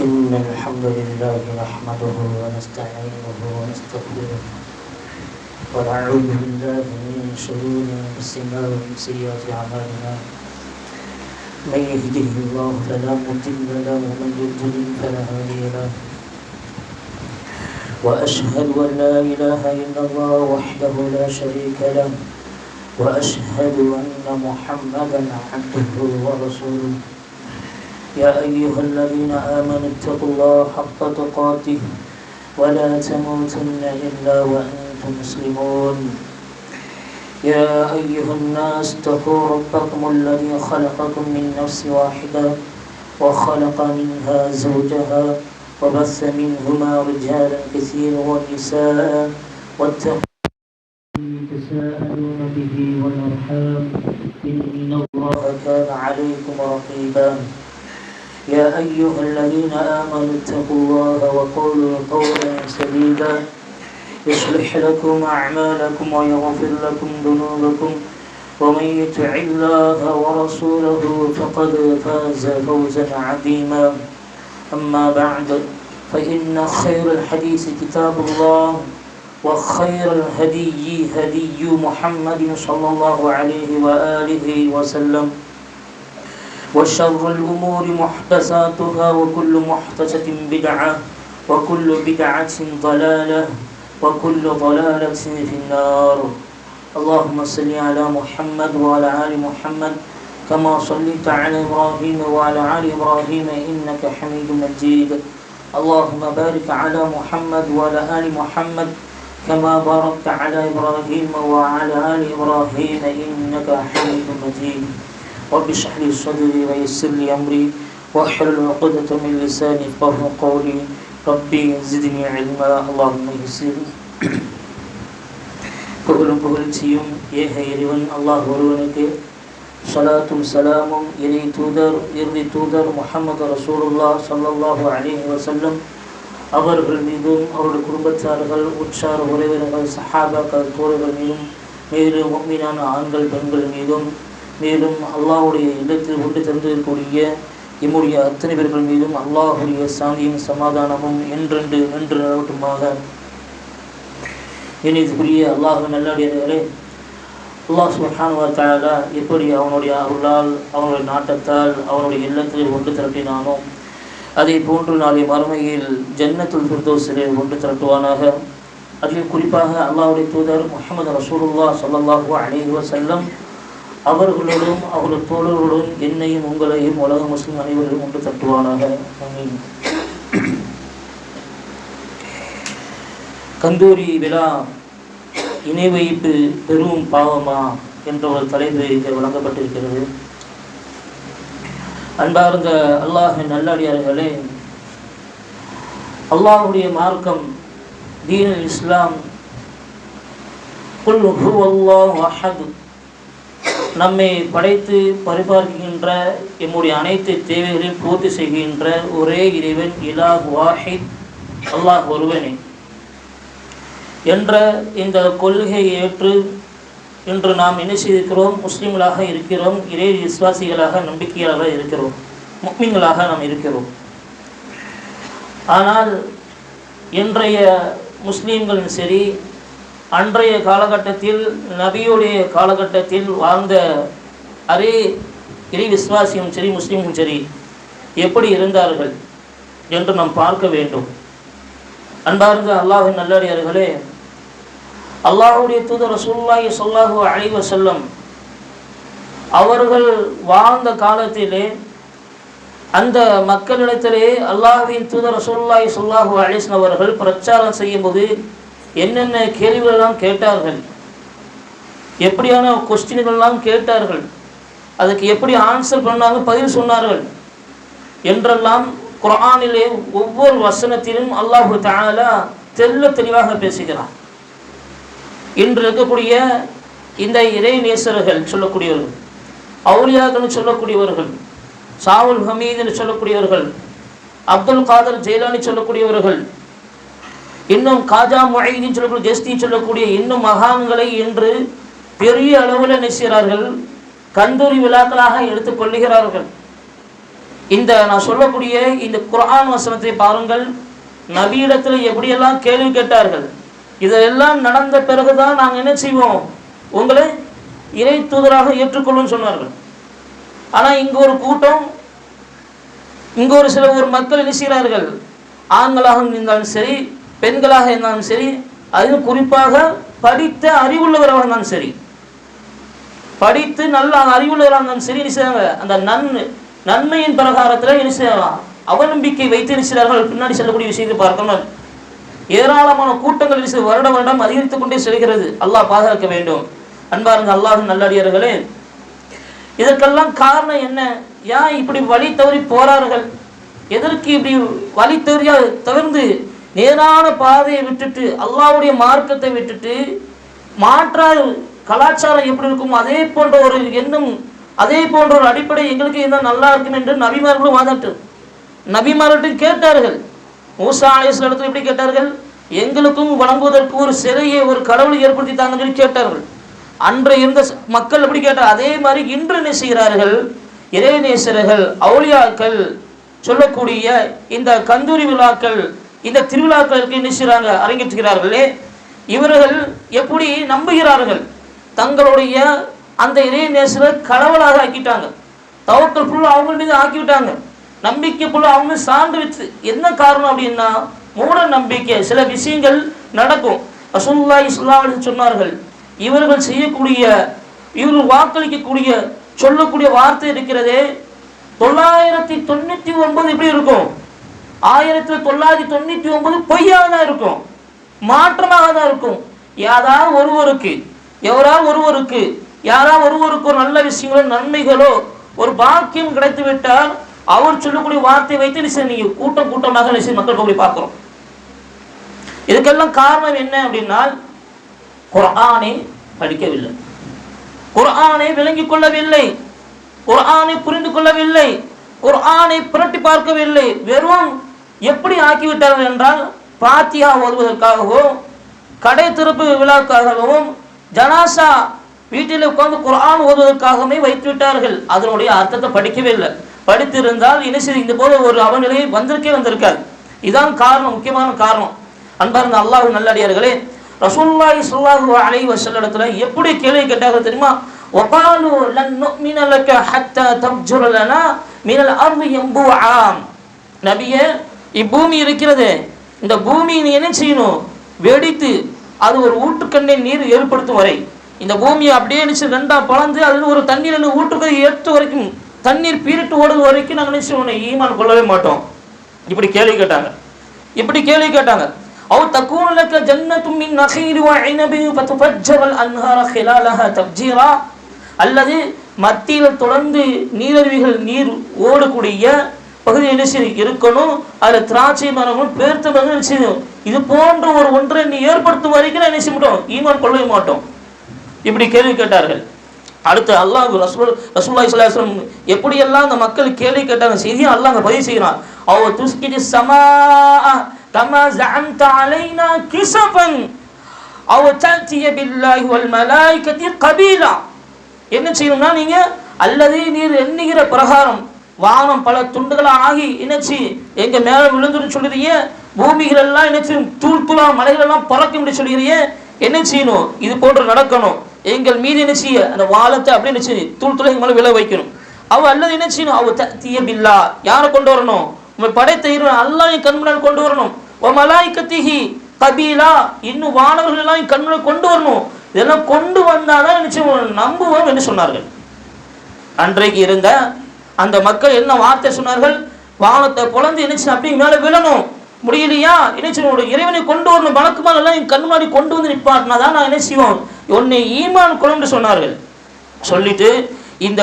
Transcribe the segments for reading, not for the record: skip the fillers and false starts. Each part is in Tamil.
إن الحمد لله نحمده ونستعينه ونستغفره ونعوذ بالله من شرور أنفسنا ومن سيئات أعمالنا من يهده الله فلا مضل له ومن يضلل فلا هادي له وأشهد أن لا إله إلا الله وحده لا شريك له وأشهد أن محمدا عبده ورسوله يا أيها الذين آمنوا اتقوا الله حق تقاته ولا تموتن إلا وأنتم مسلمون يا أيها الناس اتقوا ربكم الذي خلقكم من نفس واحدة وخلق منها زوجها وبث منهما رجالا كثيرا ونساء واتقوا تساءلون به والأرحام إن الله كان عليكم رقيبا يا أيها الذين آمنوا اتقوا الله وقولوا قولا سديدا يصلح لكم أعمالكم ويغفر لكم ذنوبكم ومن يطع الله ورسوله فقد فاز فوزا عظيما أما بعد فإن خير الحديث كتاب الله وخير الهدي هدي محمد صلى الله عليه وآله وسلم وشر الأمور محدثاتها وكل محدثة بدعة وكل بدعة ضلالة وكل ضلالة في النار اللهم صل على محمد وعلى آل محمد كما صليت على إبراهيم وعلى آل إبراهيم إنك حميد مجيد اللهم بارك على محمد وعلى آل محمد كما باركت على إبراهيم وعلى آل إبراهيم إنك حميد مجيد رب اشرح لي صدري ويسر لي أمري واحلل عقدة من لساني يفقهوا قولي ربي زدني علما اللهم يسر புகழும் புகழ்ச்சியும் ஏக இறைவன் அல்லாஹ் ஒருவனுக்கு ஸலாத்தும் சலாமும் இறை தூதர் இறுதி தூதர் முஹம்மது ரசூலுல்லாஹ் ஸல்லல்லாஹு அலைஹி வஸல்லம் அவர்கள் மீதும் அவருடைய குடும்பத்தார்கள் உற்றார் உறவினர்கள் சஹாபாக்கள் தோழர்கள் மீதும் மேலும் முஃமினான ஆண்கள் பெண்கள் மீதும் மேலும் அல்லாஹ்வுடைய இல்லத்தில் கொண்டு தந்திருக்கக்கூடிய எம்முடைய அத்தனை பேர்கள் மீதும் அல்லாஹ்வுடைய சாந்தியும் சமாதானமும் என்றென்று நின்று நிலவட்டுமாக. இனிதுக்குரிய அல்லாஹ் நல்லடியார்களே, அல்லாஹ் சுப்ஹானஹு வ தஆலா எப்படி அவனுடைய அருளால் அவனுடைய நாட்டத்தால் அவனுடைய இல்லத்தில் ஒன்று திரட்டினானோ அதை போன்று நாளை மறுமையில் ஜன்னத்துல் ஃபிர்தௌஸிலே ஒன்று திரட்டுவானாக. அதில் குறிப்பாக அல்லாஹ்வுடைய தூதர் முஹம்மது ரசூலுல்லாஹ் ஸல்லல்லாஹு அலைஹி வஸல்லம் அவர்களோடும் அவர்கள் தோழர்களோடும் என்னையும் உங்களையும் உலக முஸ்லிம் அனைவரும் ஒன்று தட்டுவானாக. கந்தூரி விழா இணை வைப்பு பெரும் பாவமா என்ற ஒரு தலைப்பு இதில் வழங்கப்பட்டிருக்கிறது. அன்பார்ந்த அல்லாஹின் நல்லடியார்களே, அல்லாஹுடைய மார்க்கம் தீனுல் இஸ்லாம் குல் ஹுவல்லாஹு அஹத், நம்மை படைத்து பரிபாலிக்கின்ற எம்முடைய அனைத்து தேவைகளையும் பூர்த்தி செய்கின்ற ஒரே இறைவன் இலாஹ் வாஹித், அல்லாஹ் ஒருவனே என்ற இந்த கொள்கையை ஏற்று இன்று நாம் என்ன செய்திருக்கிறோம்? முஸ்லிம்களாக இருக்கிறோம், இறை விசுவாசிகளாக நம்பிக்கையாளராக இருக்கிறோம், முஃமின்களாக நாம் இருக்கிறோம். ஆனால் இன்றைய முஸ்லீம்களும் சரி, அன்றைய காலகட்டத்தில் நபியுடைய காலகட்டத்தில் வாழ்ந்த அரே இறை விசுவாசியும் சரி முஸ்லீமும் சரி எப்படி இருந்தார்கள் என்று நாம் பார்க்க வேண்டும். அன்பார்ந்த அல்லாஹ்வின் நல்லடியார்களே, அல்லாஹ்வுடைய தூதர் ரசூலுல்லாஹி ஸல்லல்லாஹு அலைஹி வஸல்லம் அவர்கள் வாழ்ந்த காலத்திலே அந்த மக்களிடத்திலே அல்லாஹ்வின் தூதர் ரசூலுல்லாஹி ஸல்லல்லாஹு அலைஹி வஸல்லம் அவர்கள் பிரச்சாரம் செய்யும்போது என்னென்ன கேள்விகளெல்லாம் கேட்டார்கள், எப்படியான கொஸ்டின்கள்லாம் கேட்டார்கள், அதுக்கு எப்படி ஆன்சர் பண்ணாங்க, பதில் சொன்னார்கள் என்றெல்லாம் குர்ஆனிலே ஒவ்வொரு வசனத்திலும் அல்லாஹ் தஆலா தெளிவாக பேசுகிறார். இன்று இருக்கக்கூடிய இந்த இறை நேசர்கள் சொல்லக்கூடியவர்கள், அவுலியாக்கள் சொல்லக்கூடியவர்கள், சாவுல் ஹமீத் என்று சொல்லக்கூடியவர்கள், அப்துல் காதர் ஜெயிலானி சொல்லக்கூடியவர்கள், இன்னும் காஜா முஹைதீன் சொல்லக்கூடிய ஜஸ்தி சொல்லக்கூடிய இன்னும் மகான்களை இன்று பெரிய அளவில் நினைக்கிறார்கள், கந்தூரி விழாக்களாக எடுத்துக்கொள்ளுகிறார்கள். இந்த நான் சொல்லக்கூடிய இந்த குர்ஆன் வசனத்தை பாருங்கள். நபியிடத்தில் எப்படியெல்லாம் கேள்வி கேட்டார்கள். இதெல்லாம் நடந்த பிறகுதான் நாங்கள் என்ன செய்வோம், உங்களை இறை தூதராக ஏற்றுக்கொள்ளும் சொன்னார்கள். ஆனால் இங்கே ஒரு கூட்டம், இங்கே ஒரு சில ஒரு மக்கள் என்ன செய்கிறார்கள், ஆண்களாக இருந்தாலும் சரி பெண்களாக இருந்தாலும் சரி, அதுவும் குறிப்பாக படித்த அறிவுள்ளவராக இருந்தாலும் சரி, படித்து நல்ல அறிவுள்ளவராக இருந்தாலும் சரி, என்ன செய்வாங்க, அந்த நன்மையின் பிரகாரத்தில் என்ன செய்யலாம் அவநம்பிக்கை வைத்து என்ன செய்கிறார்கள். பின்னாடி செல்லக்கூடிய விஷயத்தை பார்க்கணும். ஏராளமான கூட்டங்கள் வருட வருடம் அதிகரித்துக் கொண்டே செல்கிறது. அல்லாஹ் பாதுகாக்க வேண்டும். அன்பார்ந்த அல்லாஹ் நல்லடியார்களே, இதற்கெல்லாம் காரணம் என்ன? ஏன் இப்படி வழி தவறி போறார்கள்? எதற்கு இப்படி வழி தவிர்ந்து நேரான பாதையை விட்டுட்டு அல்லாஹ்வுடைய மார்க்கத்தை விட்டுட்டு மாற்றால் கலாச்சாரம் எப்படி இருக்கும் அதே போன்ற ஒரு எண்ணம், அதே போன்ற ஒரு அடிப்படை எங்களுக்கு இருந்தால் நல்லா இருக்கும் என்று நபிமார்களும் வாதாட்டு நபிமார்கள்ட்ட கேட்டார்கள். மூசா அலைஹிஸ்ஸலாம் இடத்துல எப்படி கேட்டார்கள்? எங்களுக்கும் வணங்குவதற்கு ஒரு சிலையை, ஒரு கடவுளை ஏற்படுத்தி தாங்கன்னு சொல்லி கேட்டார்கள். அன்று இருந்த மக்கள் எப்படி கேட்டார்? அதே மாதிரி இன்று என்ன செய்கிறார்கள்? இறைநேசர்கள், அவுலியாக்கள் சொல்லக்கூடிய இந்த கந்தூரி விழாக்கள், இந்த திருவிழாக்களுக்கு என்ன செய்கிறாங்க, அரங்கேற்றுகிறார்களே, இவர்கள் எப்படி நம்புகிறார்கள்? தங்களுடைய அந்த இறைநேசரை கடவுளாக ஆக்கிட்டாங்க. தவக்கல் ஃபுல்லாக அவங்க மீது ஆக்கிவிட்டாங்க. நம்பிக்கை ஃபுல்லாக அவங்க சார்ந்து வச்சு. என்ன காரணம் அப்படின்னா, மூட நம்பிக்கை. சில விஷயங்கள் நடக்கும். ரசூலுல்லாஹி ஸல்லல்லாஹு அலைஹி வஸல்லம் சொன்னார்கள், இவர்கள் செய்யக்கூடிய, இவர்கள் வாக்களிக்கக்கூடிய, சொல்லக்கூடிய வார்த்தை இருக்கிறதே 999 எப்படி இருக்கும்? 1999 பொய்யாக தான் இருக்கும், மாற்றமாக தான் இருக்கும். யாராவது ஒருவருக்கு ஒரு நல்ல விஷயங்களோ நன்மைகளோ ஒரு பாக்கியம் கிடைத்து விட்டால் அவர் சொல்லக்கூடிய வார்த்தை வைத்து நீங்க கூட்டமாக மக்கள் போய் பார்க்கிறோம். இதுக்கெல்லாம் காரணம் என்ன அப்படின்னா, குர்ஆனை படிக்கவில்லை, குர்ஆனை விளங்கிக் கொள்ளவில்லை, குர்ஆனை புரிந்து கொள்ளவில்லை, குர்ஆனை புரட்டி பார்க்கவில்லை. வெறும் எப்படி ஆக்கிவிட்டார்கள் என்றால், பாத்தியா ஓதுவதற்காகவும் கடை திறப்பு விழாக்காகவும் ஜனாசா வீட்டில் உட்கார்ந்து குர்ஆன் ஓதுவதற்காகவே வைத்து விட்டார்கள். அதனுடைய அர்த்தத்தை படிக்கவே இல்லை. படித்திருந்தால் என்ன செய்ய இந்த போல ஒரு அவநிலையை வந்திருக்காது. இதான் காரணம், முக்கியமான காரணம். அன்பார்ந்த அல்லாஹ் நல்லடியார்களே, ரசூலுல்லாஹி ஸல்லல்லாஹு அலைஹி வஸல்லம் எப்படி கேள்வி கேட்டார்கள் தெரியுமா? வகாலு லன் நுமின லக ஹத்தா தஃஜுர லனா மினல் அர்தி யம்புஆ. நபியே, இப்பூமி இருக்கிறது, இந்த பூமி நீ என்ன செய்யணும், வெடித்து அது ஒரு ஊட்டுக்கண்ணை நீர் ஏற்படுத்தும் வரை, இந்த பூமியை அப்படியே நினைச்சு ரெண்டா பழந்து அதில் ஒரு தண்ணீர் ஊட்டுக்கை ஏற்ற வரைக்கும், தண்ணீர் பீரிட்டு ஓடுறது வரைக்கும் நாங்கள் நினைச்சு ஈமான் கொள்ளவே மாட்டோம். இப்படி கேள்வி கேட்டாங்க. அவ் தக்கூன லக ஜன்னத்தும் மின் நகீர் வ இனபின் ஃபதுஃபஜ்ஜரல் அன்ஹார ஹிலாலஹா தஃஜீரா. அல்லது மத்தியில் தொடர்ந்து நீரருவிகள் நீர் ஓடக்கூடிய பகுதி என்ன இருக்கணும், அதில் திராட்சை மரமும் பேர்த்த மரமும் செய்யணும். இது போன்ற ஒரு ஒன்றை நீ ஏற்படுத்தும் வரைக்கும் நான் என்ன செய்ய மாட்டோம், ஈமான் கொள்ளவே மாட்டோம். இப்படி கேள்வி கேட்டார்கள். அடுத்து அல்லாஹ் ரசூலுல்லாஹி ஸல்லல்லாஹு அலைஹி வஸல்லம் எப்படியெல்லாம் அந்த மக்கள் கேள்வி கேட்டாங்க செய்தியை அல்லாஹ் அங்கே பதிவு செய்கிறான். அவ துஸ்கிதி ஸமாஅ கமா ஸஅம்த அலைனா கிஸஃபன் அவ தஅதிய பில்லாஹி வல் மலாயிகதி கபீலா. என்ன செய்யணும்னா, நீங்க அல்லது நீர் எண்ணுகிற பிரகாரம் வானம் பல துண்டுகளாக ஆகி என்னச்சு எங்க மேல விழுந்துன்னு சொல்லுறீங்க, பூமிகள் எல்லாம் என்ன செய்யும், தூள்துளா மலைகள் எல்லாம் பறக்கும் என்று சொல்லுறீங்க. என்ன செய்யணும், இது போன்று நடக்கணும். எங்கள் மீது என்ன செய்ய, அந்த வானத்தை அப்படி என்ன செய்ய தூள்துளை எங்க மேல விழ வைக்கணும். அவ அல்லது என்ன செய்யணும், அவ தஅதிய பில்லா, யாரை கொண்டு வரணும், உங்க படைத்த அல்லாஹ் கண் முன்னாடி கொண்டு வரணும். வ மலாயிகத்திஹி கபீலா, இன்னும் வானவர்கள் எல்லாம் கண் முன்னாடி கொண்டு வரணும். இதெல்லாம் கொண்டு வந்தாதான் நிச்சயம் நம்புவோம் என்று சொன்னார்கள். அன்றைக்கு இருந்த அந்த மக்கள் என்ன வார்த்தை சொன்னார்கள், வானத்தை பொழந்து என்ன அப்படி மேல விழணும், முடியலையா என்ன செய்வோம், இறைவனை கொண்டு வரணும், வழக்குமார் எல்லாம் கண் முன்னாடி கொண்டு வந்து நிப்பாட்டினாதான் நான் என்ன செய்வோம், உன்னை ஈமான் கொள்ளும் சொன்னார்கள். சொல்லிட்டு இந்த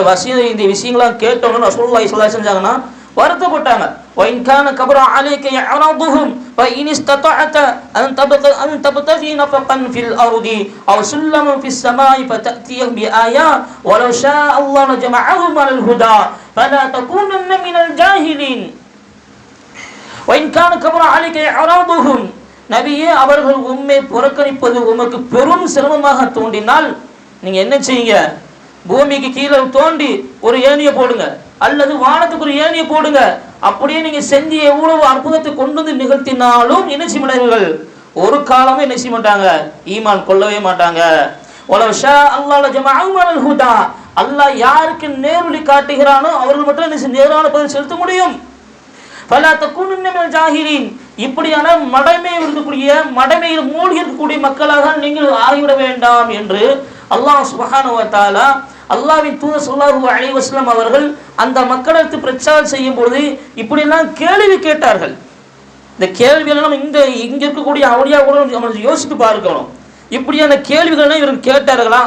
விஷயங்களாம் கேட்டவங்க ரசூலுல்லாஹி ஸல்லல்லாஹு அலைஹி செஞ்சாங்கன்னா வருத்தப்பட்டாங்க. وَإِنْ كَانَ كَبُرَ عَلَيْكَ إِعْرَاضُهُمْ فَإِنِ اسْتَطَعْتَ أَنْ تَبْتَغِيَ نَفَقًا فِي الْأَرْضِ أَوْ سُلَّمًا فِي السَّمَاءِ فَتَأْتِيَهُم بِآيَاتٍ وَلَوْ شَاءَ اللَّهُ لَجَمَعَهُمْ عَلَى الْهُدَى فَلَا تَكُونَنَّ مِنَ الْجَاهِلِينَ. وَإِنْ كَانَ كَبُرَ عَلَيْكَ إِعْرَاضُهُمْ, நபியே, அவர்கள் உம்மை புறக்கணிப்பது உமக்கு பெரும் சிரமமாக தோன்றினால் நீங்க என்ன செய்யுங்க, பூமிக்கு கீழே தோண்டி ஒரு ஏணியை போடுங்க, அல்லது வானத்துக்கு ஒரு ஏணியை போடுங்க, அப்படியே நீங்க செஞ்சு எவ்வளவு அற்புதத்தை கொண்டு வந்து நிகழ்த்தினாலும் என்ன செய்ய மாட்டார்கள், ஒரு காலமும் என்ன செய்ய மாட்டாங்க, ஈமான் கொள்ளவே மாட்டாங்க. அல்லாஹ் யாருக்கு நேர்வழி காட்டுகிறானோ அவர்கள் மட்டும் என்ன நேரான பதில் செலுத்த முடியும். இப்படியான மடமை இருக்கக்கூடிய, மடமையில் மூழ்கி இருக்கக்கூடிய மக்களாக நீங்கள் ஆகிவிட வேண்டாம் என்று அல்லாஹ் சுப்ஹானஹு வ தஆலா அல்லாஹ்வின் தூதர் ஸல்லல்லாஹு அலைஹி வஸல்லம் அவர்கள் அந்த மக்களுக்கு பிரச்சாரம் செய்யும் பொழுது இப்படியெல்லாம் கேள்வி கேட்டார்கள். இந்த கேள்வியெல்லாம் இங்க இருக்கக்கூடிய அவளியா கூட நம்ம யோசித்து பார்க்கணும். இப்படியான கேள்விகள் இவர்கள் கேட்டார்களா,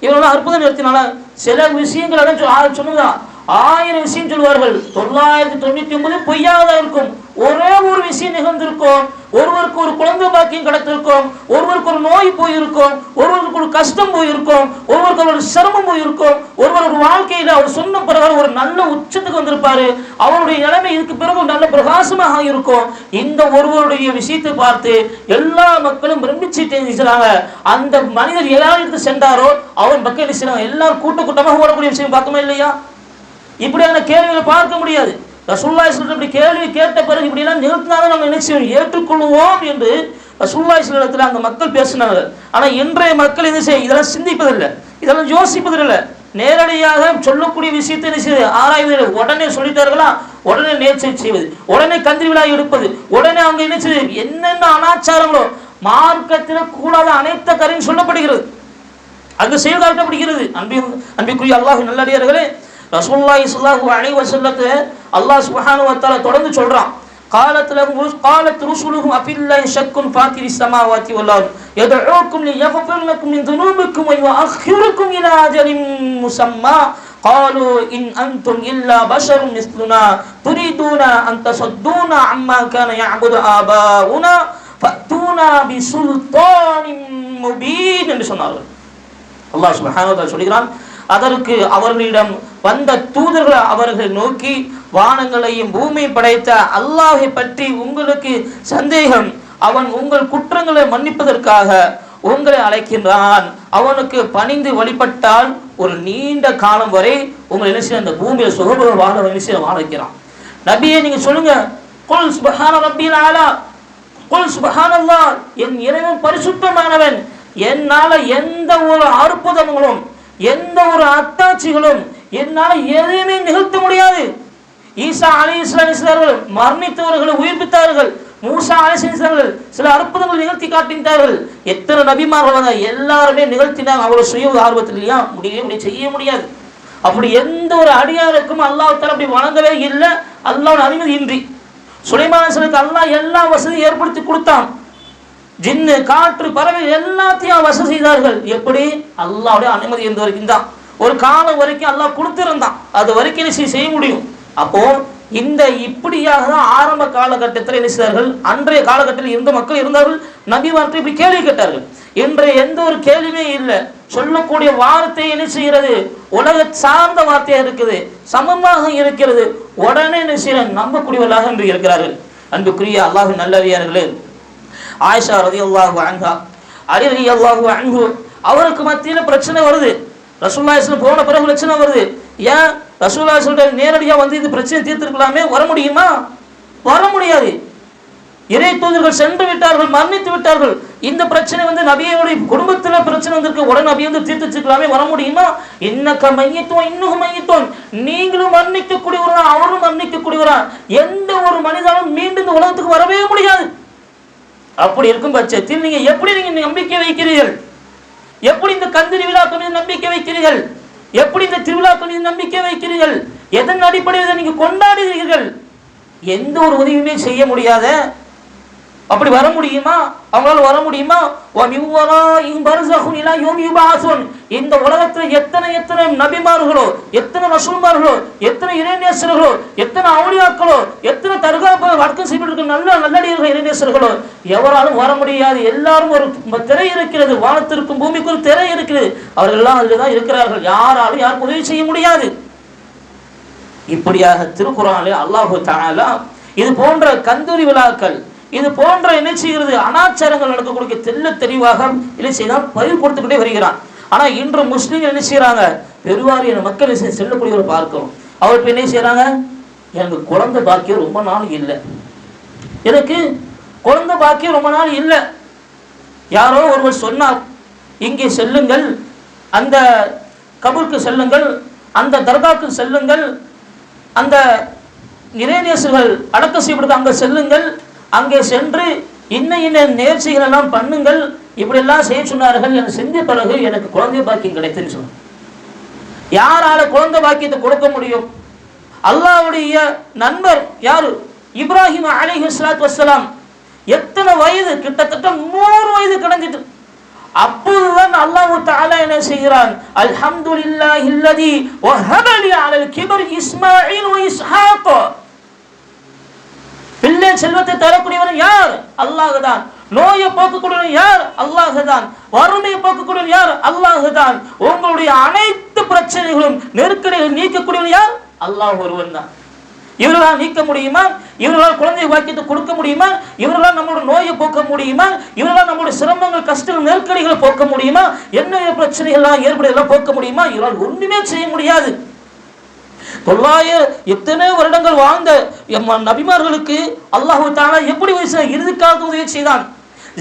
இவரெல்லாம் அற்புதம் நிறுத்தினால சில விஷயங்கள் சொன்னதா 1000 விஷயம் சொல்வார்கள், 999 பொய்யாக இருக்கும். ஒரே ஒரு விஷயம் நிகழ்ந்திருக்கும். ஒருவருக்கு ஒரு குழந்தை பாக்கியம் கிடைத்திருக்கும், ஒருவருக்கு ஒரு நோய் போயிருக்கும், ஒருவருக்கு ஒரு கஷ்டம் போயிருக்கும், ஒருவருக்கு ஒரு சிரமம் போயிருக்கும், ஒருவர் ஒரு வாழ்க்கையில அவர் சொன்ன பிறகு ஒரு நல்ல உச்சத்துக்கு வந்திருப்பாரு, அவருடைய நிலைமை இதுக்கு பிறகு நல்ல பிரகாசமாக இருக்கும். இந்த ஒருவருடைய விஷயத்தை பார்த்து எல்லா மக்களும் பிரமிச்சுட்டு அந்த மனிதர் எல்லாருக்கு சென்றாரோ அவன் பக்கம் என்ன செய்யறாங்க, எல்லாரும் கூட்டமாக ஓடக்கூடிய விஷயம் பார்க்கவே இல்லையா? இப்படியான கேள்விகளை பார்க்க முடியாது. ரசூலுல்லாஹி ஸல்லல்லாஹு அலைஹி வஸல்லம் கேள்வி கேட்ட பிறகு இப்படி எல்லாம் நிகழ்த்தினாலும் நம்ம என்ன செய்வோம், ஏற்றுக்கொள்வோம் என்று ரசூலுல்லாஹி ஸல்லல்லாஹு அலைஹி வஸல்லம் அந்த மக்கள் பேசினாங்க. ஆனா இன்றைய மக்கள் என்ன செய்ய, இதெல்லாம் சிந்திப்பதில்லை, இதெல்லாம் யோசிப்பதில்லை. நேரடியாக சொல்லக்கூடிய விஷயத்தை என்ன செய்ய ஆராய்வது, உடனே சொல்லிட்டார்களா உடனே நேர்ச்சை செய்வது, உடனே கந்திரி விழா எடுப்பது, உடனே அவங்க என்ன செய்ய என்னென்ன அனாச்சாரங்களோ மார்க்கத்தில் கூடாத அனைத்த காரியம் சொல்லப்படுகிறது, அங்கு செயல் காட்டப்படுகிறது. அன்பிற்குரிய அல்லாஹ்வின் நல்லடியார்களே, ரசூலுல்லாஹி ஸல்லல்லாஹு அலைஹி வஸல்லம் அல்லாஹ் சுப்ஹானஹு வ தஆலா தொடர்ந்து சொல்றான், قالت رسلهم أفيالله شك فاطر السماوات والأرض يدعوكم ليغفر لكم من ذنوبكم ويؤخركم إلى أجل مسمى قالوا إن أنتم إلا بشر مثلنا تريدون أن تصدونا عما كان يعبد آباؤنا فأتونا بسلطان مبين என்று சொன்னார்கள். அல்லாஹ் சுப்ஹானஹு வ தஆலா சொல்கிறான், அதற்கு அவர்களிடம் வந்த தூதர்களை அவர்கள் நோக்கி, வானங்களையும் பூமியை படைத்த அல்லாஹை பற்றி உங்களுக்கு சந்தேகம், அவன் உங்கள் குற்றங்களை மன்னிப்பதற்காக உங்களை அழைக்கின்றான், அவனுக்கு பணிந்து வழிபட்டால் ஒரு நீண்ட காலம் வரை உங்களை என்ன செய்ய அந்த பூமியை சுகபோக வாழ வைக்கிறான். நபியே நீங்க சொல்லுங்க, குல் சுப்ஹான ரப்பில் ஆலா, குல் சுப்ஹானல்லாஹ், என் இறைவன் பரிசுத்தமானவன், என்னால எந்த ஒரு அற்புதங்களும் எந்த ஒரு அத்தாட்சிகளும் என்னால எதையுமே நிகழ்த்த முடியாது. ஈசா அலைஹிஸ்ஸலாம் மரணித்தவர்களை உயிர்ப்பித்தார்கள், மூசா அலைஹிஸ்ஸலாம் சில அற்புதங்கள் நிகழ்த்தி காட்டினார்கள். எத்தனை நபிமார்கள் வந்தாங்க, எல்லாருமே நிகழ்த்தினாங்க. அவ்வளவு சுய ஆர்வத்தில் இல்லையா, முடியவே செய்ய முடியாது. அப்படி எந்த ஒரு அடியாருக்கும் அல்லாஹ் தஆலா அப்படி வணங்கவே இல்லை, அல்லாஹ்வுடைய அனுமதி இன்றி. சுலைமான் அலைஹிஸ்ஸலாத்துக்கு அல்லாஹ் எல்லா வசதியும் ஏற்படுத்தி கொடுத்தான். ஜின்னு, காற்று, பறவை எல்லாத்தையும் வசதி செய்தார்கள். எப்படி? அல்லாஹ்வுடைய அனுமதி இருந்த வரைக்கும் தான். ஒரு காலம் வரைக்கும் அல்லாஹ் கொடுத்திருந்தான், அது வரைக்கும் செய்ய முடியும். அப்போ இந்த இப்படியாக தான் ஆரம்ப காலகட்டத்தில் என்ன செய்தார்கள், அன்றைய காலகட்டத்தில் இருந்த மக்கள் இருந்தார்கள், நபிமார்கள் இப்படி கேள்வி கேட்டார்கள். இன்றைய எந்த ஒரு கேள்வியுமே இல்லை, சொல்லக்கூடிய வார்த்தை என்ன செய்கிறது, உலக சார்ந்த வார்த்தையா இருக்குது, சமமாக இருக்கிறது, உடனே என்ன செய்ய நம்பக்கூடியவர்களாக இன்று இருக்கிறார்கள். அன்புக்குரிய அல்லாஹ்வின் நல்லடியார்களே, ஆயிஷா ரலியல்லாஹு அன்ஹா, அலி ரலியல்லாஹு அன்ஹு அவருக்கு மத்தியில பிரச்சனை வருது. ரசூலுல்லாஹி ஸல்லல்லாஹு அலைஹி வஸல்லம் போன பிறகு பிரச்சனை வருது. ஏன் ரசூலுல்லாஹி ஸல்லல்லாஹு அலைஹி வஸல்லம் நேரடியாக வந்து இந்த பிரச்சனை தீர்த்திருக்கலாமே, வர முடியுமா? வர முடியாது. இறை தூதர்கள் சென்று விட்டார்கள், மரணித்து விட்டார்கள். இந்த பிரச்சனை வந்து நபியோடைய குடும்பத்துல பிரச்சனை வந்திருக்கு, உடனே நபி வந்து தீர்த்துச்சுக்கலாமே, வர முடியுமா? இன்னக மையத்துவம் இன்னும் மையத்துவம், நீங்களும் மரணிக்கக்கூடியவரா அவரும் மரணிக்கக்கூடியவரா, எந்த ஒரு மனிதனும் மீண்டும் இந்த உலகத்துக்கு வரவே முடியாது. அப்படி இருக்கும் பட்சத்தில் நீங்க எப்படி நம்பிக்கை வைக்கிறீர்கள்? எப்படி இந்த கந்திரி விழாக்கள் மீது நம்பிக்கை வைக்கிறீர்கள்? எப்படி இந்த திருவிழாக்கள் மீது நம்பிக்கை வைக்கிறீர்கள்? எதன் அடிப்படையில் நீங்க கொண்டாடுகிறீர்கள்? எந்த ஒரு உதவியுமே செய்ய முடியாத, அப்படி வர முடியுமா? அவங்களால வர முடியுமா? இந்த உலகத்தில் எத்தனை நபிமார்களோ, எத்தனை ரசூல்மார்களோ, எத்தனை இறைநேசர்களோ, எத்தனை அவுலியாக்களோ, எத்தனை தர்காப்ப வடக்கம் செய்யப்பட்டிருக்க நல்லடியர்கள் இறைநேசர்களோ எவராலும் வர முடியாது. எல்லாரும் ஒரு திரை இருக்கிறது, வானத்திற்கும் பூமிக்கு ஒரு திரை இருக்கிறது, அவர்கள் எல்லாம் அதுதான் இருக்கிறார்கள். யாராலும் யாருக்கு உதவி செய்ய முடியாது. இப்படியாக திருக்குர்ஆனில் அல்லாஹ் தஆலா இது போன்ற கந்தூரி விழாக்கள், இது போன்ற என்ன செய்கிறது, அனாச்சாரங்கள் நடக்கக்கூடிய தெல்ல தெளிவாக என்ன செய்தால் பதிவு கொடுத்துக்கிட்டே வருகிறான். ஆனா இன்று முஸ்லீம்கள் என்ன செய்யறாங்க, பெருவாரியான மக்கள் செல்லக்கூடியவரை பார்க்கிறோம். அவர் இப்போ என்ன செய்கிறாங்க, எனக்கு குழந்தை பாக்கியம் ரொம்ப நாள் இல்லை, எனக்கு குழந்தை பாக்கியம் ரொம்ப நாள் இல்லை. யாரோ ஒருவர் சொன்னார், இங்கே செல்லுங்கள், அந்த கபருக்கு செல்லுங்கள், அந்த தர்காவுக்கு செல்லுங்கள், அந்த இறைநேசர்கள் அடக்க செய்யப்படுது அங்கே செல்லுங்கள், அங்கே சென்று இன்ன நேர்ச்சிகள் எல்லாம் பண்ணுங்கள், இப்படியெல்லாம் செய்ய சொன்னார்கள். எனக்கு செஞ்ச பிறகு எனக்கு குழந்தை பாக்கியம் கிடைத்துன்னு சொன்னார். யாரால குழந்தை பாக்கியத்தை கொடுக்க முடியும்? அல்லாஹ்வுடைய நண்பர் யாரு? இப்ராஹிம் அலைஹிஸ்ஸலாத்து வஸ்ஸலாம். எத்தனை வயது? கிட்டத்தட்ட 100 வயது கடந்துட்டு. அப்போதுதான் அல்லாஹ் தஆலா என்ன செய்கிறான், அல்ஹம்துலில்லாஹில்லதி வஹப லி அலல் கிபர் இஸ்மாயில் வ இஸ்ஹாக். பிள்ளை செல்வத்தை தரக்கூடியவன் யார்? அல்லாஹ் தான். நோயை போக்கக்கூடியவன் யார்? அல்லாஹ் தான். வறுமையை போக்கக்கூடியவன் யார்? அல்லாஹ் தான். உங்களுடைய அனைத்து பிரச்சனைகளும் நெருக்கடிகள் நீக்கக்கூடியவன் யார்? அல்லாஹ் ஒருவன் தான். இவர்களால் நீக்க முடியுமா? இவர்களால் குழந்தை பாக்கியத்தை கொடுக்க முடியுமா? இவர்களால் நம்மளுடைய நோயை போக்க முடியுமா? இவர்களால் நம்மளுடைய சிரமங்கள், கஷ்டங்கள், நெருக்கடிகளை போக்க முடியுமா? என்ன பிரச்சனைகள்லாம் ஏற்படுதெல்லாம் போக்க முடியுமா? இவரால் ஒன்றுமே செய்ய முடியாது. 900 எத்தனை வருடங்கள் வாழ்ந்த நபிமார்களுக்கு அல்லாஹ் தஆலா எப்படி இறுதி காலத்தில் உதவி செய்தான்?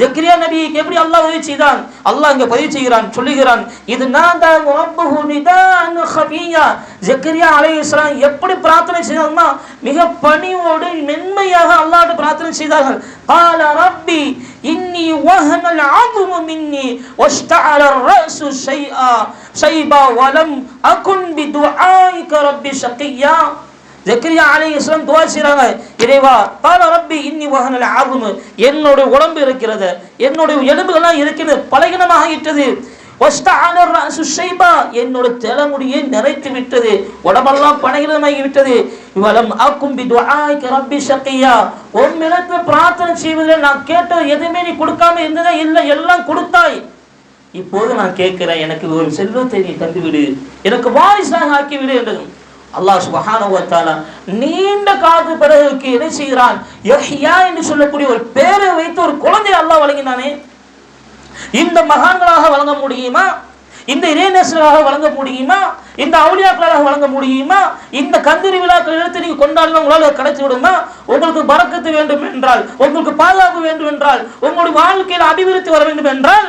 ஜக்கரியா நபிக்கு எப்படி அல்லாஹ் உதவி செய்தான்? அல்லாஹ் இங்க பதிவு செய்கிறான், சொல்லுகிறான், இது நாதா ரப்பஹு நிதான் ஹபியா. ஜக்கரியா அலைஹிஸ்ஸலாம் எப்படி பிரார்த்தனை செய்தாங்கன்னா, மிக பணிவோடு மென்மையாக அல்லாஹ்விடம் பிரார்த்தனை செய்தார்கள். قال ربي إني وهن العظم مني واشتعل الرأس شيبا ولم أكن بدعائك ربي شقيا. ஜக்கரியா அலைஹிஸ்ஸலாம் துஆ செய்றாங்க, இறைவா قال ربي إني وهن العظم, என்னுடைய உடம்பு இருக்கிறது, என்னுடைய எலும்புகள்லாம் இருக்கிறது, பலகீனமாகிவிட்டது. واشتعل الرأس شيبا, என்னோட தலைமுடியை நிறைத்து விட்டது, உடம்பெல்லாம் பலகீனமாகி விட்டது. வலம் அக்கும் பிதுஆயிக ரப்பி ஷகியா, உம்மிடத்தில் பிரார்த்தனை செய்வதில் நான் கேட்டது எதுவுமே நீ கொடுக்காம இருந்ததே இல்லை, எல்லாம் கொடுத்தாய். இப்போது நான் கேட்கிறேன், எனக்கு ஒரு செல்வத்தை நீ தந்துவிடு, எனக்கு வாரிசாக ஆக்கிவிடு என்றது. அல்லாஹ் சுப்ஹானஹு வ தஆலா நீண்ட காலத்துக்கு பிறகு என்ன செய்கிறான், யஹ்யா என்று சொல்லக்கூடிய ஒரு பேரை வைத்து ஒரு குழந்தை அல்லாஹ் வழங்கினானே. இந்த மகான்களாக வழங்க முடியுமா? இந்த இறைநேசர்களாக வழங்க முடியுமா? இந்த அவுலியாக்களாக வழங்க முடியுமா? இந்த கந்திரி விழாக்கள் எடுத்து நீங்க கொண்டாடினா உங்களால் கிடைத்து விடுமா? உங்களுக்கு பரக்கத்து வேண்டும் என்றால், உங்களுக்கு பாதுகாப்பு வேண்டும் என்றால், உங்களுடைய வாழ்க்கையில் அபிவிருத்தி வர வேண்டும் என்றால்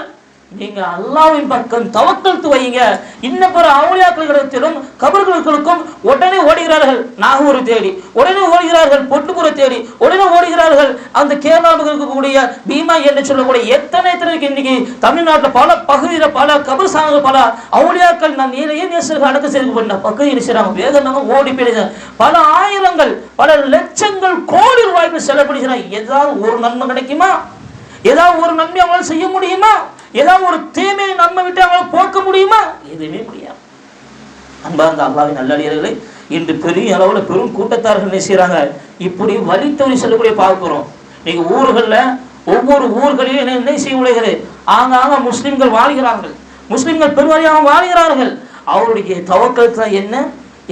நீங்க அல்லாஹ்வின் பக்கம் தவக்கல் வைங்க. இன்ன பிற அவுலியாக்களிடத்திலும் கபர்களுக்கும் உடனே ஓடுகிறார்கள் நாகூர் தேடி, உடனே ஓடுகிறார்கள் பொட்டுப்புற தேடி, உடனே ஓடுகிறார்கள் அந்த கேரளாவில் இருக்கக்கூடிய பீமா என்று சொல்லக்கூடிய எத்தனை இன்னைக்கு தமிழ்நாட்டில் பல பகுதியில் பல கபர்ஸ்தான்கள், பல அவுலியாக்கள் நான் நிறைய நேசர்கள் அடக்க செய்யப்பட்ட பகுதியில் செய்றாங்க. வேகமாக ஓடி போயிடுங்க. பல ஆயிரங்கள், பல லட்சங்கள், கோடி ரூபாய்க்கு செலவழிக்கிறாங்க. ஏதாவது ஒரு நன்மை கிடைக்குமா? ஏதாவது ஒரு நன்மை அவங்களால செய்ய முடியுமா? ஏதாவது ஒரு தீமையை நம்ம விட்டு அவங்களால போக்க முடியுமா? எதுவுமே முடியாது. அன்பார்ந்த அல்லாஹ்வின் நல்லடியார்களே, இன்று பெரிய அளவில் பெரும் கூட்டத்தார்கள் என்ன செய்றாங்க, இப்படி வழித்தவறி செல்லக்கூடிய பார்க்கிறோம். நீங்க ஊர்களில் ஒவ்வொரு ஊர்களிலும் என்ன செய்ய முடிகிறது, ஆங்காங்க முஸ்லிம்கள் வாழ்கிறார்கள், முஸ்லிம்கள் பெருவாரியாக வாழ்கிறார்கள். அவருடைய தவக்கல் என்ன?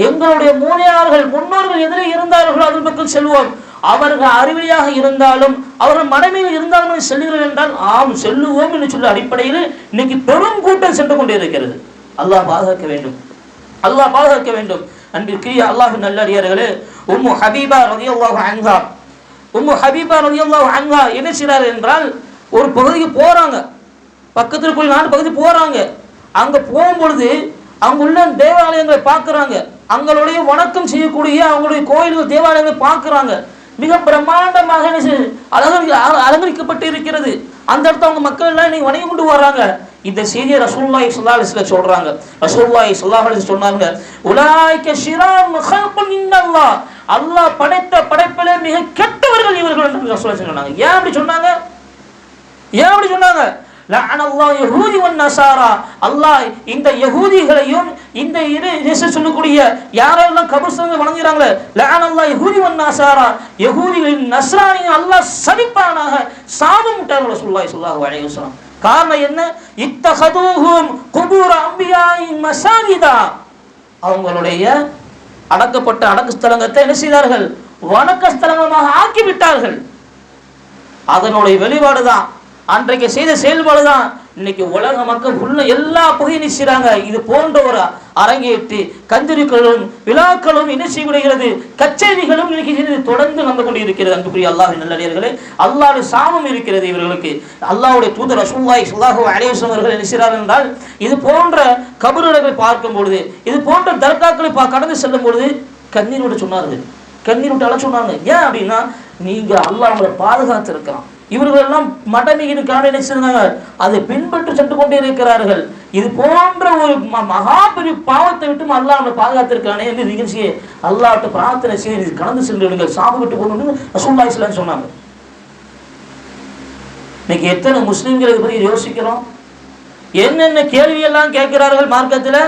எங்களுடைய மூளையார்கள் முன்னோர்கள் எதிரே இருந்தார்களோ அதன் பக்கம் செல்வோம். அவர்கள் அறிவியாக இருந்தாலும் அவர்கள் மடமையில் இருந்தாலும் செல்லுகிறோம் என்றால் ஆம் செல்லுவோம் என்று சொல்ல அடிப்படையில் இன்னைக்கு பெரும் கூட்டம் சென்று கொண்டே இருக்கிறது. அல்லாஹ் பாதுகாக்க வேண்டும், அல்லாஹ் பாதுகாக்க வேண்டும். அன்பிற்குரிய அல்லாஹ்வின் நல்லடியார்களே, உம்மு ஹபீபா ரலியல்லாஹு அன்ஹா, உம்மு ஹபீபா ரலியல்லாஹு அன்ஹா என்ன செய்றார் என்றால், ஒரு பகுதிக்கு போறாங்க, பக்கத்தில் போய் நாடு பகுதி போறாங்க. அங்க போகும்பொழுது அங்குள்ள தேவாலயங்களை பார்க்குறாங்க, அவங்களுடைய வணக்கம் செய்யக்கூடிய அவங்களுடைய கோயில்கள் தேவாலயங்களை பார்க்குறாங்க. மிக பிரம்மாண்டமாக அலங்கரிக்கப்பட்டு இருக்கிறது. அந்த இடத்துல அவங்க மக்கள் எல்லாம் இன்னைக்கு வணங்கி கொண்டு வர்றாங்க. இந்த செய்தியை ரசூலுல்லாஹி ஸல்லல்லாஹு அலைஹி வஸல்லம் சொல்றாங்க. ரசூலுல்லாஹி ஸல்லல்லாஹு அலைஹி வஸல்லம் சொன்னாங்க, உலாயிக ஷிராம் ஹல்குன் இன்னல்லாஹ், அல்லாஹ் படைத்த படைப்பிலே மிக கெட்டவர்கள் இவர்கள் என்று ரசூலுல்லாஹி சொன்னாங்க. ஏன் அப்படி சொன்னாங்க? ஏன் அப்படி சொன்னாங்க? லஅனல்லாஹு யஹூதி வன் நஸாரா, அல்லாஹ் இந்த யஹூதிகளையும் இந்த சொல்லக்கூடிய யாரெல்லாம் கபர்ஸ்தான்களை வணங்குறாங்களே, லஅனல்லாஹு யஹூதி வன் நஸாரா, யஹூதிகளின் நஸ்ரானியை அல்லாஹ் சபிப்பானாக, சாபம் விட்டார் ரசூலுல்லாஹி ஸல்லல்லாஹு அலைஹி வஸல்லம். காரணம் என்ன? இத்தஹதுஹும் குபூர் அன்பியாஇ மசாஜிதா, அவங்களுடைய அடக்கப்பட்ட அடக்க ஸ்தலங்களை என்ன செய்தார்கள்? வணக்க ஸ்தலங்களாக ஆக்கிவிட்டார்கள். அதனுடைய வெளிப்பாடுதான், அன்றைக்கு செய்த செயல்பாடுதான் இன்னைக்கு உலக மக்கள் உள்ள எல்லா பகுதியும் நினைச்சாங்க இது போன்ற ஒரு அரங்கேற்றி கந்திரிகளும் விழாக்களும் என்ன செய்யப்படுகிறது, கச்சேரிகளும் இன்னைக்கு தொடர்ந்து வந்து கொண்டு இருக்கிறது. அன்புக்குரிய அல்லாஹ்வின் நல்லடியார்களே, அல்லாஹ்வுடைய சாபம் இருக்கிறது இவர்களுக்கு. அல்லாஹ்வுடைய தூதர் ரசூலுல்லாஹி ஸல்லல்லாஹு அலைஹி வஸல்லம் அவர்கள் என்ன செய்றார்கள் என்றால், இது போன்ற கபறுகளை பார்க்கும் பொழுது, இது போன்ற தர்காக்களை கடந்து செல்லும் பொழுது கண்ணீர் விட சொன்னார்கள், கண்ணீர் விட்டு அழ சொன்னாங்க. ஏன் அப்படின்னா, நீங்க அல்லாஹ் அவங்களை பாதுகாத்து இருக்கிறான். இவர்கள் எல்லாம் மடமையினுக்கான என்ன செய்றாங்க, அதை பின்பற்றி சென்று கொண்டே இருக்கிறார்கள். இது போன்ற ஒரு மகா பெரிய பாவத்தை விட்டு அல்லாஹ் அவங்களை பாதுகாத்திருக்கானே என்று நிகழ்ச்சியை அல்லாஹ்ட்ட பிரார்த்தனை செய்து கடந்து சென்று விடுங்கள், சாப விட்டு போகணும்னு ரசூலுல்லாஹி ஸல்லல்லாஹு அலைஹி வஸல்லம் சொன்னாங்க. இன்னைக்கு எத்தனை முஸ்லிம்களை பற்றி யோசிக்கிறோம், என்னென்ன கேள்வியெல்லாம் கேட்கிறார்கள் மார்க்கத்தில்,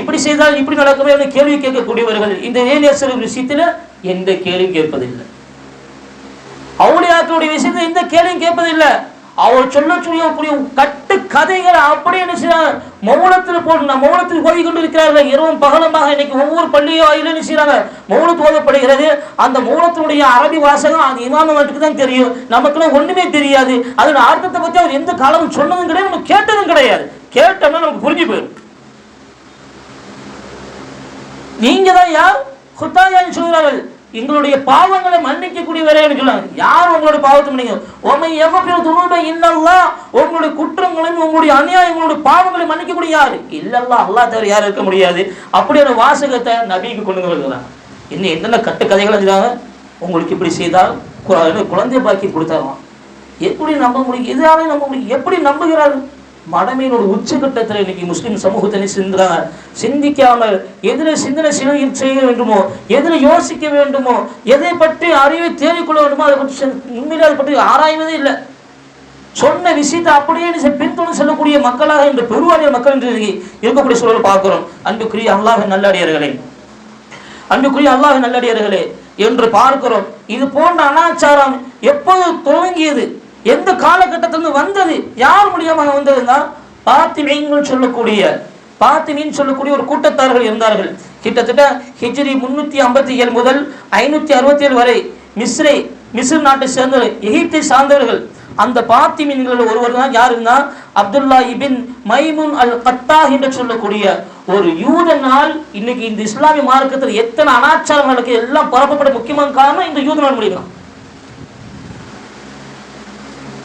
இப்படி செய்தால் இப்படி நடக்குமே என்று கேள்வி கேட்கக்கூடியவர்கள் இந்த ஏலியாசர் விஷயத்தில் எந்த கேள்வியும் கேட்பதில்லை. அவுலியாக்களுடைய விஷயத்தில் எந்த கேள்வியும் கேட்பதில்லை. அவர் சொல்லக்கூடிய கட்டு கதைகள் அப்படியே என்ன செய்யறாங்க, மௌனத்தில் போட்டு மௌனத்தில் ஓதி கொண்டு இருக்கிறார்கள். இரவும் பகலமாக இன்னைக்கு ஒவ்வொரு பள்ளியோ என்ன செய்யறாங்க, மௌனத்து ஓதப்படுகிறது. அந்த மௌனத்தினுடைய அரபி வாசகம் அந்த இமாமத்துக்கு தான் தெரியும், நமக்குலாம் ஒண்ணுமே தெரியாது. அதோட அர்த்தத்தை பற்றி அவர் எந்த காலமும் சொன்னதும் கிடையாது, நம்ம கேட்டதும் கிடையாது. கேட்டோம்னா நமக்கு புரிஞ்சு போயிடும். நீங்க தான் யார் ஹுத்தாயான்னு சொல்கிறார்கள், எங்களுடைய பாவங்களை மன்னிக்கக்கூடியவரே சொல்லுவாங்க. யார் உங்களுடைய பாவத்தை மன்னிக்க, உமை எவ்வளவு துணுபை இல்லல்லா, உங்களுடைய குற்றங்களையும் உங்களுடைய அநியாயங்களுடைய பாவங்களை மன்னிக்கக்கூடிய யாரு இல்லல்லா, அல்லாஹ் தவிர யாரும் இருக்க முடியாது. அப்படியான வாசகத்தை நபிக்கு கொண்டு வருகிறாங்க. இன்னும் என்னென்ன கட்டு கதைகள் செஞ்சாங்க, உங்களுக்கு இப்படி செய்தால் குழந்தை பாக்கி கொடுத்தாருவான். எப்படி நம்ப முடியும், எதாலே நம்ப முடியும், எப்படி நம்புகிறார்கள்? மடமையினோட உச்சகட்டத்தில் இன்னைக்கு முஸ்லிம் சமூகத்தை சிந்துறாங்க. சிந்திக்காமல் எதில் சிந்தனை செய்ய வேண்டுமோ, எதில் யோசிக்க வேண்டுமோ, எதை பற்றி அறிவை தேடிக்கொள்ள வேண்டுமோ அதை பற்றி உண்மையிலே அதை பற்றி ஆராய்வதே இல்லை. சொன்ன விஷயத்தை அப்படியே பின்தொடர்ந்து செல்லக்கூடிய மக்களாக இன்று பெருவாரிய மக்கள் என்று இருக்கக்கூடிய சூழலை பார்க்கிறோம். அன்புக்குரிய அல்லாஹ்வின் நல்லடியார்களே, அன்புக்குரிய அல்லாஹ்வின் நல்லடியார்களே என்று பார்க்கிறோம். இது போன்ற அனாச்சாரம் எப்போது துவங்கியது, எந்த காலகட்டத்திலிருந்து வந்தது, யார் மூலியமாக வந்ததுன்னா பாத்திமீன்கள் சொல்லக்கூடிய ஒரு கூட்டத்தார்கள் இருந்தார்கள். கிட்டத்தட்ட ஹிஜ்ரி 357 முதல் 567 வரை மிஸ்ர் நாட்டை சேர்ந்தவர்கள், எகிப்தை சார்ந்தவர்கள். அந்த பாத்திமீன்கள் ஒருவர் தான் யாருன்னா அப்துல்லா இபின் மைமுன் அல் கத்தாஹ் என்று சொல்லக்கூடிய ஒரு யூதனால் இன்னைக்கு இந்த இஸ்லாமிய மார்க்கத்தில் எத்தனை அனாச்சாரங்களுக்கு எல்லாம் பரப்பப்பட முக்கியமான காரணம் இந்த யூதனால் முடியும்.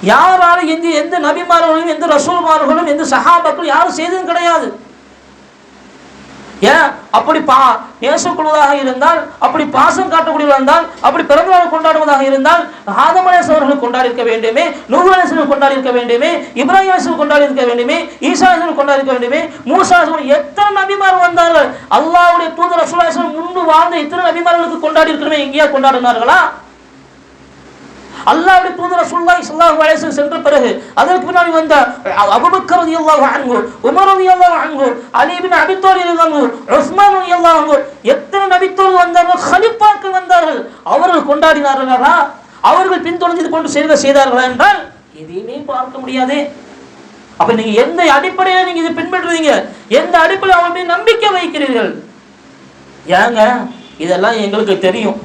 யாராலும் எந்த நபிமார்களும் எந்த ரசூல்மார்களும் எந்த சஹாபாக்களும் யாரும் செய்ததும் கிடையாது. ஏன் அப்படி நேசக்குழுவதாக இருந்தால், அப்படி பாசம் காட்டக்கூடியவர்கள் இருந்தால், அப்படி பிறந்தநாள் கொண்டாடுவதாக இருந்தால் ஆதம் அலைஹிஸ்ஸலாம் அவர்கள் கொண்டாடி இருக்க வேண்டுமே, நூஹ் அலைஹிஸ்ஸலாம் கொண்டாடி இருக்க வேண்டுமே, இப்ராஹிம் அலைஹிஸ்ஸலாம் கொண்டாடி இருக்க வேண்டுமே, ஈசா அலைஹிஸ்ஸலாம் கொண்டாடி இருக்க வேண்டுமே, மூசா அலைஹிஸ்ஸலாம் எத்தனை நபிமார் வந்தார்கள். அல்லாஹ்வுடைய தூதர் ரசூலுல்லாஹி ஸல்லல்லாஹு அலைஹி வஸல்லம் முன்பு வாழ்ந்த இத்தனை நபிமார்களுக்கு கொண்டாடி இருக்கணுமே, எங்கேயா கொண்டாடினார்களா? அல்லாஹ்வுடைய தூதர் ரசூலுல்லாஹி ஸல்லல்லாஹு அலைஹி வஸல்லம் சென்ற பிறகு அதற்கு பின்னாடி வந்த அபூபக்கர் ரலியல்லாஹு அன்ஹு, உமர் ரலியல்லாஹு அன்ஹு, அலி இப்னு அபீ தாலிப் ரலியல்லாஹு அன்ஹு, உஸ்மான் ரலியல்லாஹு அன்ஹு, எத்தனை நபித்தோர்கள் வந்தார்கள், கலீஃபாக்கள் வந்தார்கள். அவர்கள் கொண்டாடினார்களா? அவர்கள் பின்தொடர்ந்து கொண்டு செய்தார்களா என்றால் எதையுமே பார்க்க முடியாதே. அப்ப நீங்க எந்த அடிப்படையில நீங்க இதை பின்பற்றுறீங்க, எந்த அடிப்படையில் அவங்க மீது நம்பிக்கை வைக்கிறீர்கள்? ஏங்க இதெல்லாம் எங்களுக்கு தெரியும்,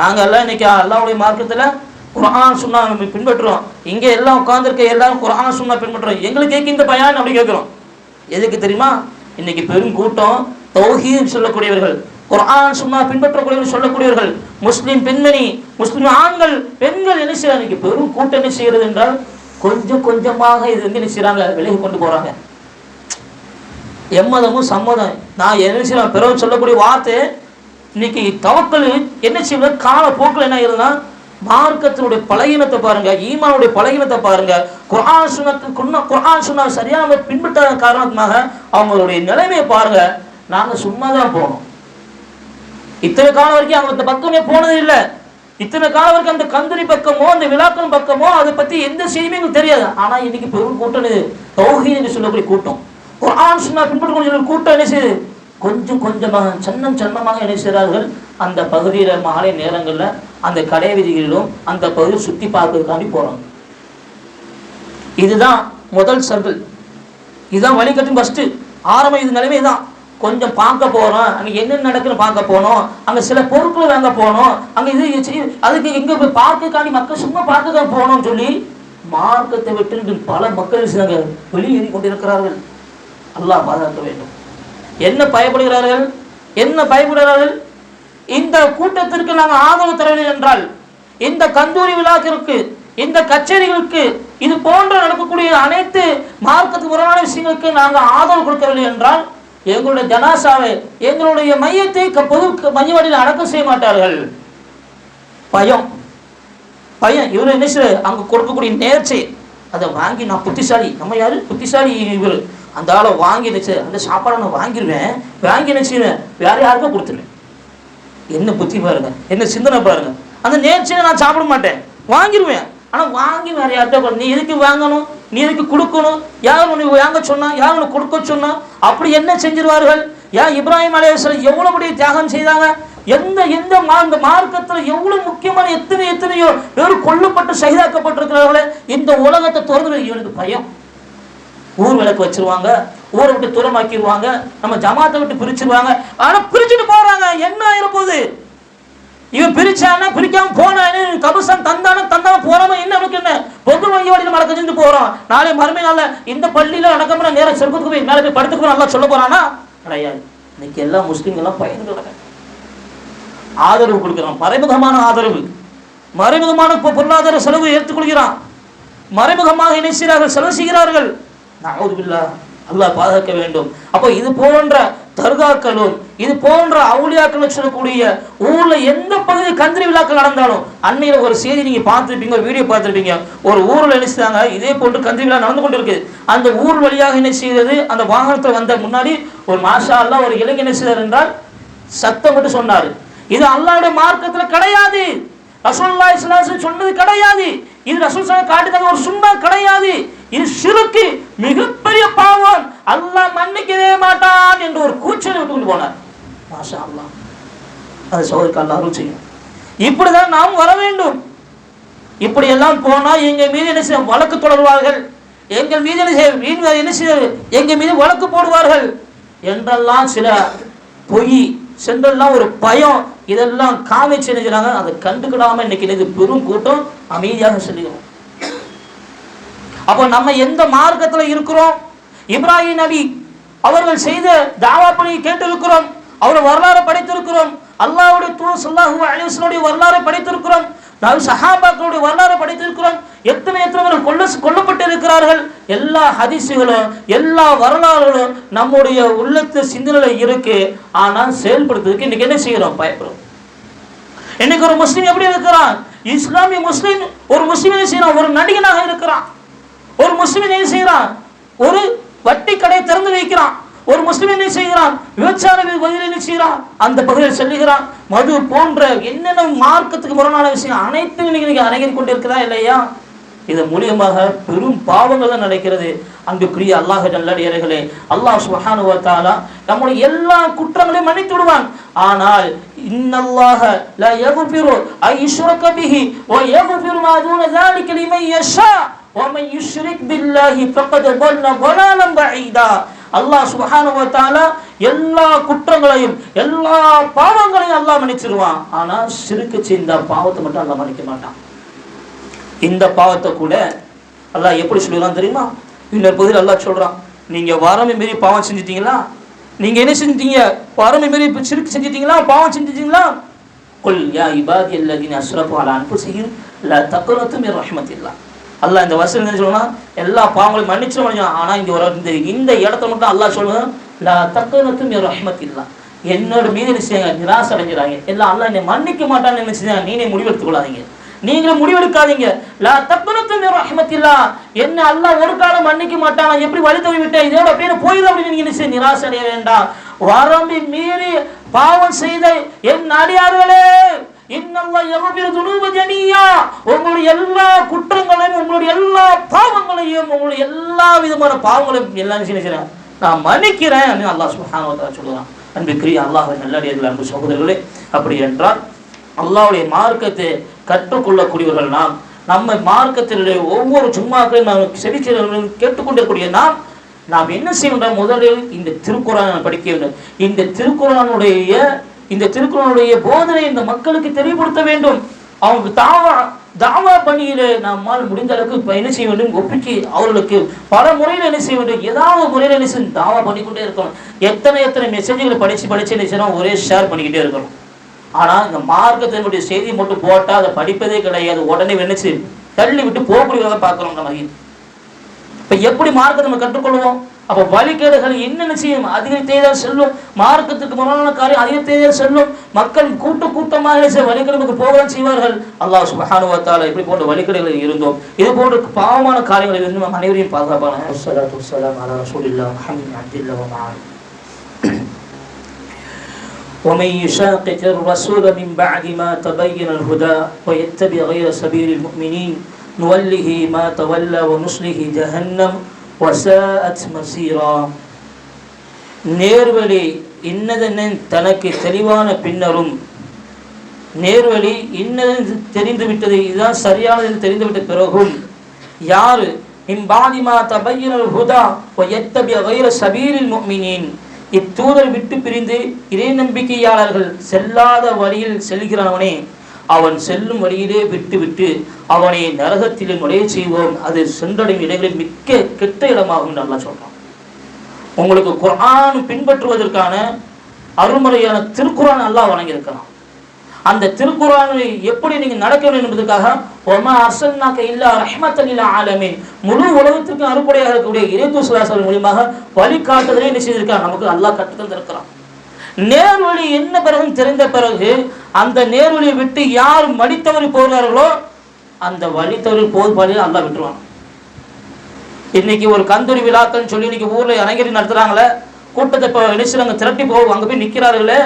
நாங்க எல்லாம் இன்னைக்கு அல்லாஹ்வுடைய மார்க்கத்துல குர்ஆன் சுன்னா பின்பற்றுறோம், இங்க எல்லாம் உட்கார்ந்துருக்க எல்லாரும் குர்ஆன் சுன்னா பின்பற்றுறோம், எங்களுக்கு இந்த பயான் அப்படி கேட்கிறோம். எதுக்கு தெரியுமா? இன்னைக்கு பெரும் கூட்டம் தௌஹீத் சொல்லக்கூடியவர்கள், குர்ஆன் சுன்னா பின்பற்றக்கூடியவர்கள் சொல்லக்கூடியவர்கள், முஸ்லிம் பெண்மணி, முஸ்லிம் ஆண்கள், பெண்கள் என்ன செய்யறாங்க, இன்னைக்கு பெரும் கூட்டம் என்ன செய்யறது என்றால் கொஞ்சம் கொஞ்சமாக இது என்ன செய்யறாங்க, விலகி கொண்டு போறாங்க. எம்மதமும் சம்மதம் நான் என்ன செய்யறேன் பிறகு சொல்லக்கூடிய வார்த்தை இன்னைக்கு தவக்கல் என்ன செய்வது, கால போக்கில் என்ன ஆயிருதுன்னா மார்க்கத்தினுடைய பலகீனத்தை பாருங்க, ஈமானுடைய பலகீனத்தை பாருங்க. குர்ஆன் சுன்னா சரியான பின்பற்றாத காரணமாக அவங்களுடைய நிலைமையை பாருங்க. நாங்க சும்மா தான் போனோம், இத்தனை காலம் வரைக்கும் அவங்க அந்த பக்கமே போனது இல்லை. இத்தனை காலம் வரைக்கும் அந்த கந்தரி பக்கமோ அந்த விழாக்கள் பக்கமோ அதை பத்தி எந்த செய்தியுமே எங்களுக்கு தெரியாது. ஆனா இன்னைக்கு பெரும் கூட்டம் தௌஹீத் என்று சொல்லக்கூடிய கூட்டம், குர்ஆன் சுன்னா பின்பற்றக்கூடிய கூட்டம் என்ன செய்யுது, கொஞ்சம் கொஞ்சமாக சன்னமாக என்ன செய்கிறார்கள், அந்த பகுதியில் மாலை நேரங்களில் அந்த கடை வீதிகளிலும் அந்த பகுதியை சுற்றி பார்க்கறதுக்காண்டி போகிறாங்க. இதுதான் முதல் சர்க்கிள், இதுதான் வழிகட்டும் ஃபஸ்ட்டு ஆரம்பம். இது நிலைமை தான். கொஞ்சம் பார்க்க போகிறோம், அங்கே என்னென்ன நடக்குன்னு பார்க்க போனோம், அங்கே சில பொருட்களை வாங்க போனோம், அங்கே இது அதுக்கு எங்கே போய் பார்க்கக்காண்டி மக்கள் சும்மா பார்க்க தான் போகணும்னு சொல்லி மார்க்கத்தை விட்டு பல மக்கள் வெளியேறி கொண்டிருக்கிறார்கள். அல்லாஹ் பாதுகாக்க வேண்டும். என்ன பயப்படுகிறார்கள்? இந்த கூட்டத்திற்கு நாங்கள் ஆதரவு தரவில்லை என்றால், இந்த கந்தூரி விழாக்கிற்கு, இந்த கச்சேரிகளுக்கு, இது போன்ற நடக்கக்கூடிய அனைத்து மார்க்கத்துக்கு முரணான விஷயங்களுக்கு நாங்கள் ஆதரவு கொடுக்கவில்லை என்றால் எங்களுடைய ஜனாசாவை, எங்களுடைய மையத்தை பொது மையவாடியில் அடக்கம் செய்ய மாட்டார்கள். பயம். இவர் என்ன அங்க கொடுக்கக்கூடிய நேர்ச்சி அதை வாங்கி, நான் புத்திசாலி, நம்ம யாரு புத்திசாலி இவர், அந்த ஆளை வாங்கி நினைச்சு அந்த சாப்பாடை நான் வாங்கிடுவேன், வாங்கி நினைச்சுவேன், வேற யாருக்கும் கொடுத்துருவேன். என்ன புத்தி பாருங்க, என்ன சிந்தனை பாருங்க. அந்த நேர்ச்சியை நான் சாப்பிட மாட்டேன், வாங்கிடுவேன். ஆனா வாங்கி வேற யார்கிட்ட, நீ எதுக்கு வாங்கணும், நீ எதுக்கு கொடுக்கணும், யார் உனக்கு வாங்க சொன்னா, யார் உனக்கு கொடுக்க சொன்னா, அப்படி என்ன செஞ்சிருவார்கள்? ஏன் இப்ராஹிம் அலைஹிஸ்ஸலாம் எவ்வளவு பெரிய தியாகம் செய்தாங்க? எந்த மார்க்கத்தில் எவ்வளவு முக்கியமான எத்தனையோ பேர் கொல்லப்பட்டு ஷஹீதாக்கப்பட்டிருக்கிறார்களே. இந்த உலகத்தை திறந்து இவனுக்கு பயம். ஊர் விளக்கு வச்சிருவாங்க, ஊரை விட்டு தூரமாக்கிடுவாங்க, நம்ம ஜமாத்தை விட்டு பிரிச்சிருவாங்க. ஆனா பிரிச்சுட்டு போறாங்க, என்ன ஆயிருப்போது? இவன் பிரிச்சானா பிரிக்காம போனா, கபசம் தந்தான போறாம என்ன நமக்கு என்ன? பொது மையவாடியில் மடக்க செஞ்சு போறோம். நாளை மறுமை நாள்ல இந்த பள்ளியில அடக்கம்னா நேரம் சொர்க்கத்துக்கு போய் மேலே போய் படுத்துக்கு நல்லா சொல்ல போறானா? கிடையாது. இன்னைக்கு எல்லா முஸ்லீம்கள் எல்லாம் பயந்து ஆதரவு கொடுக்கிறான். மறைமுகமான ஆதரவு, மறைமுகமான பொருளாதார செலவு ஏற்றுக்கொள்கிறான், மறைமுகமாக என்ன செய்கிறார்கள்? செலவு செய்கிறார்கள். நஅூது பில்லாஹ், அல்லாஹ் பாதுகாக்க வேண்டும். அப்போ இது போன்ற தர்காக்களும் இது போன்ற அவுலியாக்கள் சொல்லக்கூடிய ஊர்ல எந்த பகுதி கந்திரி விழாக்கள் நடந்தாலும், அன்னையில ஒரு செய்தி நீங்க பார்த்துருப்பீங்க, வீடியோ பார்த்துருப்பீங்க. ஒரு ஊர்ல என்ன செய்தாங்க, இதே போன்று கந்திரி விழா நடந்து கொண்டு இருக்கு. அந்த ஊர் வழியாக என்ன செய்தது, அந்த வாகனத்தை வந்த முன்னாடி ஒரு மாஷா அல்லாஹ் ஒரு இளைஞர் என்ன செய்தார் என்றால் சத்தம் மட்டும் சொன்னார். இது அல்லாஹ்வுடைய மார்க்கத்துல கிடையாது, ரசூலுல்லாஹி ஸல்லல்லாஹு அலைஹி வஸல்லம் சொன்னது கிடையாது, இது ரசூல் ஸல்லல்லாஹு காட்டியது ஒரு சுன்னா கிடையாது, இது ஷிர்க், மிகப்பெரிய பாவம், அல்லாஹ் மன்னிக்கவே மாட்டான் என்று ஒரு கூச்சலை விட்டு கொண்டு போனார். மாஷா அல்லாஹ், அது சோதருக்கு அல்லாஹ் அருள் செய்யும். இப்படிதான் நாம் வர வேண்டும். இப்படி எல்லாம் போனா எங்க மீது என்ன செய்ய வழக்கு தொடர்வார்கள், எங்கள் மீது என்ன செய்ய எங்க மீது வழக்கு போடுவார்கள் என்றெல்லாம் சில பொய் சென்றெல்லாம் ஒரு பயம், இதெல்லாம் காமிச்சு நினைக்கிறாங்க. அதை கண்டுக்கிடாம இன்னைக்கு பெரும் கூட்டம் அமைதியாக சொல்லுகிறோம். அப்போ நம்ம எந்த மார்க்கத்துல இருக்கிறோம்? இப்ராஹிம் நபி அவர்கள் செய்த தாவா பணியை கேட்டிருக்கிறோம், அவருடைய வரலாறு படித்திருக்கிறோம், அல்லாஹ்வுடைய தூதர் ஸல்லல்லாஹு அலைஹி வஸல்லம் வரலாறு படித்திருக்கிறோம், சஹாபாக்களுடைய வரலாறு படித்திருக்கிறோம். எத்தனை பேர் கொல்லப்பட்டு இருக்கிறார்கள். எல்லா ஹதீஸுகளும் எல்லா வரலாறுகளும் நம்முடைய உள்ளத்து சிந்தனையில இருக்கு. ஆனால் செயல்படுத்துறதுக்கு இன்னைக்கு என்ன செய்யறோம்? பயப்படுறோம். இன்னைக்கு ஒரு முஸ்லீம் எப்படி இருக்கிறான்? இஸ்லாமிய முஸ்லீம் ஒரு முஸ்லீம் என்ன செய்யறான்? ஒரு நடிகனாக இருக்கிறான். ஒரு முஸ்லீம் என்ன செய்யறான்? ஒரு வட்டி கடையை திறந்து வைக்கிறான். ஒரு முஸ்லிம் என்ன செய்கிறான்? விபச்சார பகுதியில் என்ன செய்கிறான்? அந்த பகுதியில் செல்லுகிறான். மது போன்ற என்னென்ன மார்க்கத்துக்கு முரணான விஷயம் அனைத்தும் இன்னைக்கு அரங்கேறி கொண்டிருக்கிறதா இல்லையா? இதன் மூலியமாக பெரும் பாவங்கள் தான் நடக்கிறது. அன்புக்குரிய அல்லாஹ் நல்லடியார்களே, அல்லாஹ் சுப்ஹானஹு வ தஆலா நம்முடைய எல்லா குற்றங்களையும் மன்னித்து விடுவான். ஆனால் இன்னல்லாஹ லா யக்ஃபிரு ஐ யுஷ்ரக பிஹி வ யக்ஃபிரு மா தூன ذلك லிமன் யஷா வ மன் யுஷ்ரிக் பில்லாஹி ஃபக்கத் ضل ضلالا بعيدا. அல்லாஹ் சுப்ஹானஹு வ தஆலா எல்லா குற்றங்களையும் எல்லா பாவங்களையும் அல்லாஹ் மன்னிச்சிருவான். ஆனா ஷிர்க் செய்த பாவத்தை மட்டும் அல்லாஹ் மன்னிக்க மாட்டான். இந்த பாவத்தை கூட அல்லாஹ் எப்படி சொல்லுறான் தெரியுமா? இன்னொரு பகுதியில் அல்லாஹ் சொல்றான், நீங்க வரம்பை மீறி பாவம் செஞ்சிட்டீங்களா? நீங்க என்ன செஞ்சீங்க? வரம்பை மீறி ஷிர்க் செஞ்சிட்டீங்களா? பாவம் செஞ்சிட்டீங்களா? குல் யா இபாதியல்லதீன அஸ்ரஃபு அலா அன்ஃபுஸிஹிம் லா தக்னது மின் ரஹ்மத்தில்லாஹ். அல்லாஹ் இந்த வசனம் என்ன சொல்றான்? எல்லா பாவங்களையும் மன்னிச்சிருவான். ஆனா இங்க வர இந்த இடத்துல மட்டும் அல்லாஹ் சொல்றான், லா தக்னது மின் ரஹ்மத்தில்லாஹ். என்னோட மீது நிராசை அடைஞ்சிடாங்க, எல்லாம் அல்லாஹ் என்னை மன்னிக்க மாட்டான்னு நினைச்சுதான் நீனே முடிவெடுத்துக் கொள்ளாதீங்க, நீங்களும் முடிவெடுக்காதீங்க. லா தக்னது மின் ரஹ்மத்தில்லாஹ், என்ன அல்லாஹ் ஒரு காலம் மன்னிக்க மாட்டானா, எப்படி வழி தவறி விட்டேன், இதோட அப்படியே போயிடும் அப்படின்னு நீங்க நிராசை அடைய வேண்டாம். வரம்பி மீறி பாவம் செய்த என் அடியார்களே, இன்னல்லாஹ் யக்ஃபிரு ذுனூப ஜமீஆ, உங்களுடைய எல்லா குற்றங்களையும் உங்களுடைய எல்லா பாவங்களையும் உங்களுடைய எல்லா விதமான பாவங்களையும் எல்லாம் செய்யறேன், நான் மன்னிக்கிறேன் அப்படின்னு அல்லாஹ் சுப்ஹானஹு வ தஆலா சொல்றான். அன்பிற்குரிய அல்லாஹ்வின் நல்லடியார்களே, அன்பு சகோதரர்களே, அப்படி என்றால் அல்லாஹ்வுடைய மார்க்கத்தை கற்றுக்கொள்ளக்கூடியவர்கள் நாம், நம்ம மார்க்கத்தினுடைய ஒவ்வொரு ஜும்மாக்களையும் நாம் செவிச்செவிகளும் கேட்டுக்கொண்டிருக்கூடிய நாம் என்ன செய்யணும்? முதலில் இந்த திருக்குர்ஆனை படிக்க வேண்டும். இந்த திருக்குர்ஆனுடைய போதனை இந்த மக்களுக்கு தெரியப்படுத்த வேண்டும். அவங்க தாவா பணியிலே நம்மால் முடிந்த அளவுக்கு என்ன செய்ய வேண்டும், ஒப்பிச்சு அவர்களுக்கு பல முறையில் என்ன செய்ய வேண்டும், ஏதாவது முறையில் என்ன செய்யணும், தாவா பண்ணிக்கொண்டே இருக்கணும். எத்தனை மெசேஜ்களை படிச்சு என்ன செய்யணும், ஒரே ஷேர் பண்ணிக்கிட்டே இருக்கணும். ஆனால் இந்த மார்க்கத்தினுடைய செய்தி மட்டும் போட்டால் அதை படிப்பதே கிடையாது. உடனே என்ன செய்யும், தள்ளி விட்டு போகக்கூடியதாக பார்க்குறோம். நம்ம இப்போ எப்படி மார்க்கத்தை நம்ம கற்றுக்கொள்வோம்? அப்போ வழிகேடுகள் என்னென்ன செய்யும், அதிகத்தையே செல்லும். மார்க்கத்துக்கு முரணான காரியம் அதிகத்தையே செல்லும். மக்கள் கூட்டமாக வழிகேடுக்கு போகலாம் செய்வார்கள். அல்லாஹ் சுப்ஹானஹு வ தஆலா இப்படி போன்ற வழிகேடுகளில் இருந்தோம், இது போன்ற பாவமான காரியங்களில் இருந்து நம்ம அனைவரையும் பாதுகாப்பான. வஸ்ஸலாத்து வஸ்ஸலாமு அலா ரசூலில்லாஹ் முஹம்மது அப்துல்லாஹி வ மஆலிஹி. ومن يشاقق الرسول من بعد ما تبين الهدى ويتبع غير سبيل المؤمنين نوله ما تولى ونصله جهنم وساءت مصيرا. நேர்வழி இன்னதென்ன தனக்கு தெளிவான பின்னரும், நேர்வழி இன்னது தெரிந்துவிட்டது, இதுதான் சரியானது என்று தெரிந்துவிட்ட பிறகும் யாரு இம்பாதிமா தபையனல் ஹுதா வயத்தபி கைர சபீலில் முஃமினீன், இத்தூதர் விட்டு பிரிந்து இறை நம்பிக்கையாளர்கள் செல்லாத வழியில் செல்கிறவனே, அவன் செல்லும் வழியிலே விட்டு அவனை நரகத்திலே நுழைய செய்வோம், அது சென்றடையும் இடங்களில் மிக்க கெட்ட இடமாகும் நல்லா சொல்றான். உங்களுக்கு குர்ஆன் பின்பற்றுவதற்கான அருள்முறையான திருக்குர்ஆன் அல்லாஹ் வழங்கியிருக்கிறான். அந்த திருக்குர்ஆனை எப்படி நீங்க நடக்க வேண்டும் என்பதற்காக வமா அர்சல்னாக இல்லா ரஹ்மத்தல் லில் ஆலமீன், முழு உலகத்திற்கு அருள்படையாக இருக்கக்கூடிய இறைத்தூதர் ஸல்லல்லாஹு அலைஹி வஸல்லம் மூலமாக வழிகாட்டுதலை என்ன செய்திருக்கான், நமக்கு அல்லாஹ் கற்றுத் தந்திருக்கிறான். நேர்வழி என்ன பிறகு தெரிந்த பிறகு அந்த நேர்வழியை விட்டு யார் மடித்தவரி போகிறார்களோ அந்த வழி தவறி போது அல்லாஹ் விட்டுருவான். இன்னைக்கு ஒரு கந்தூரி விழாக்கள் சொல்லி இன்னைக்கு ஊர்ல இறங்கி நடத்துறாங்களே, கூட்டத்தை இப்போ நினைச்சுறாங்க, திரட்டி போவோம், அங்கே போய் நிற்கிறார்களே,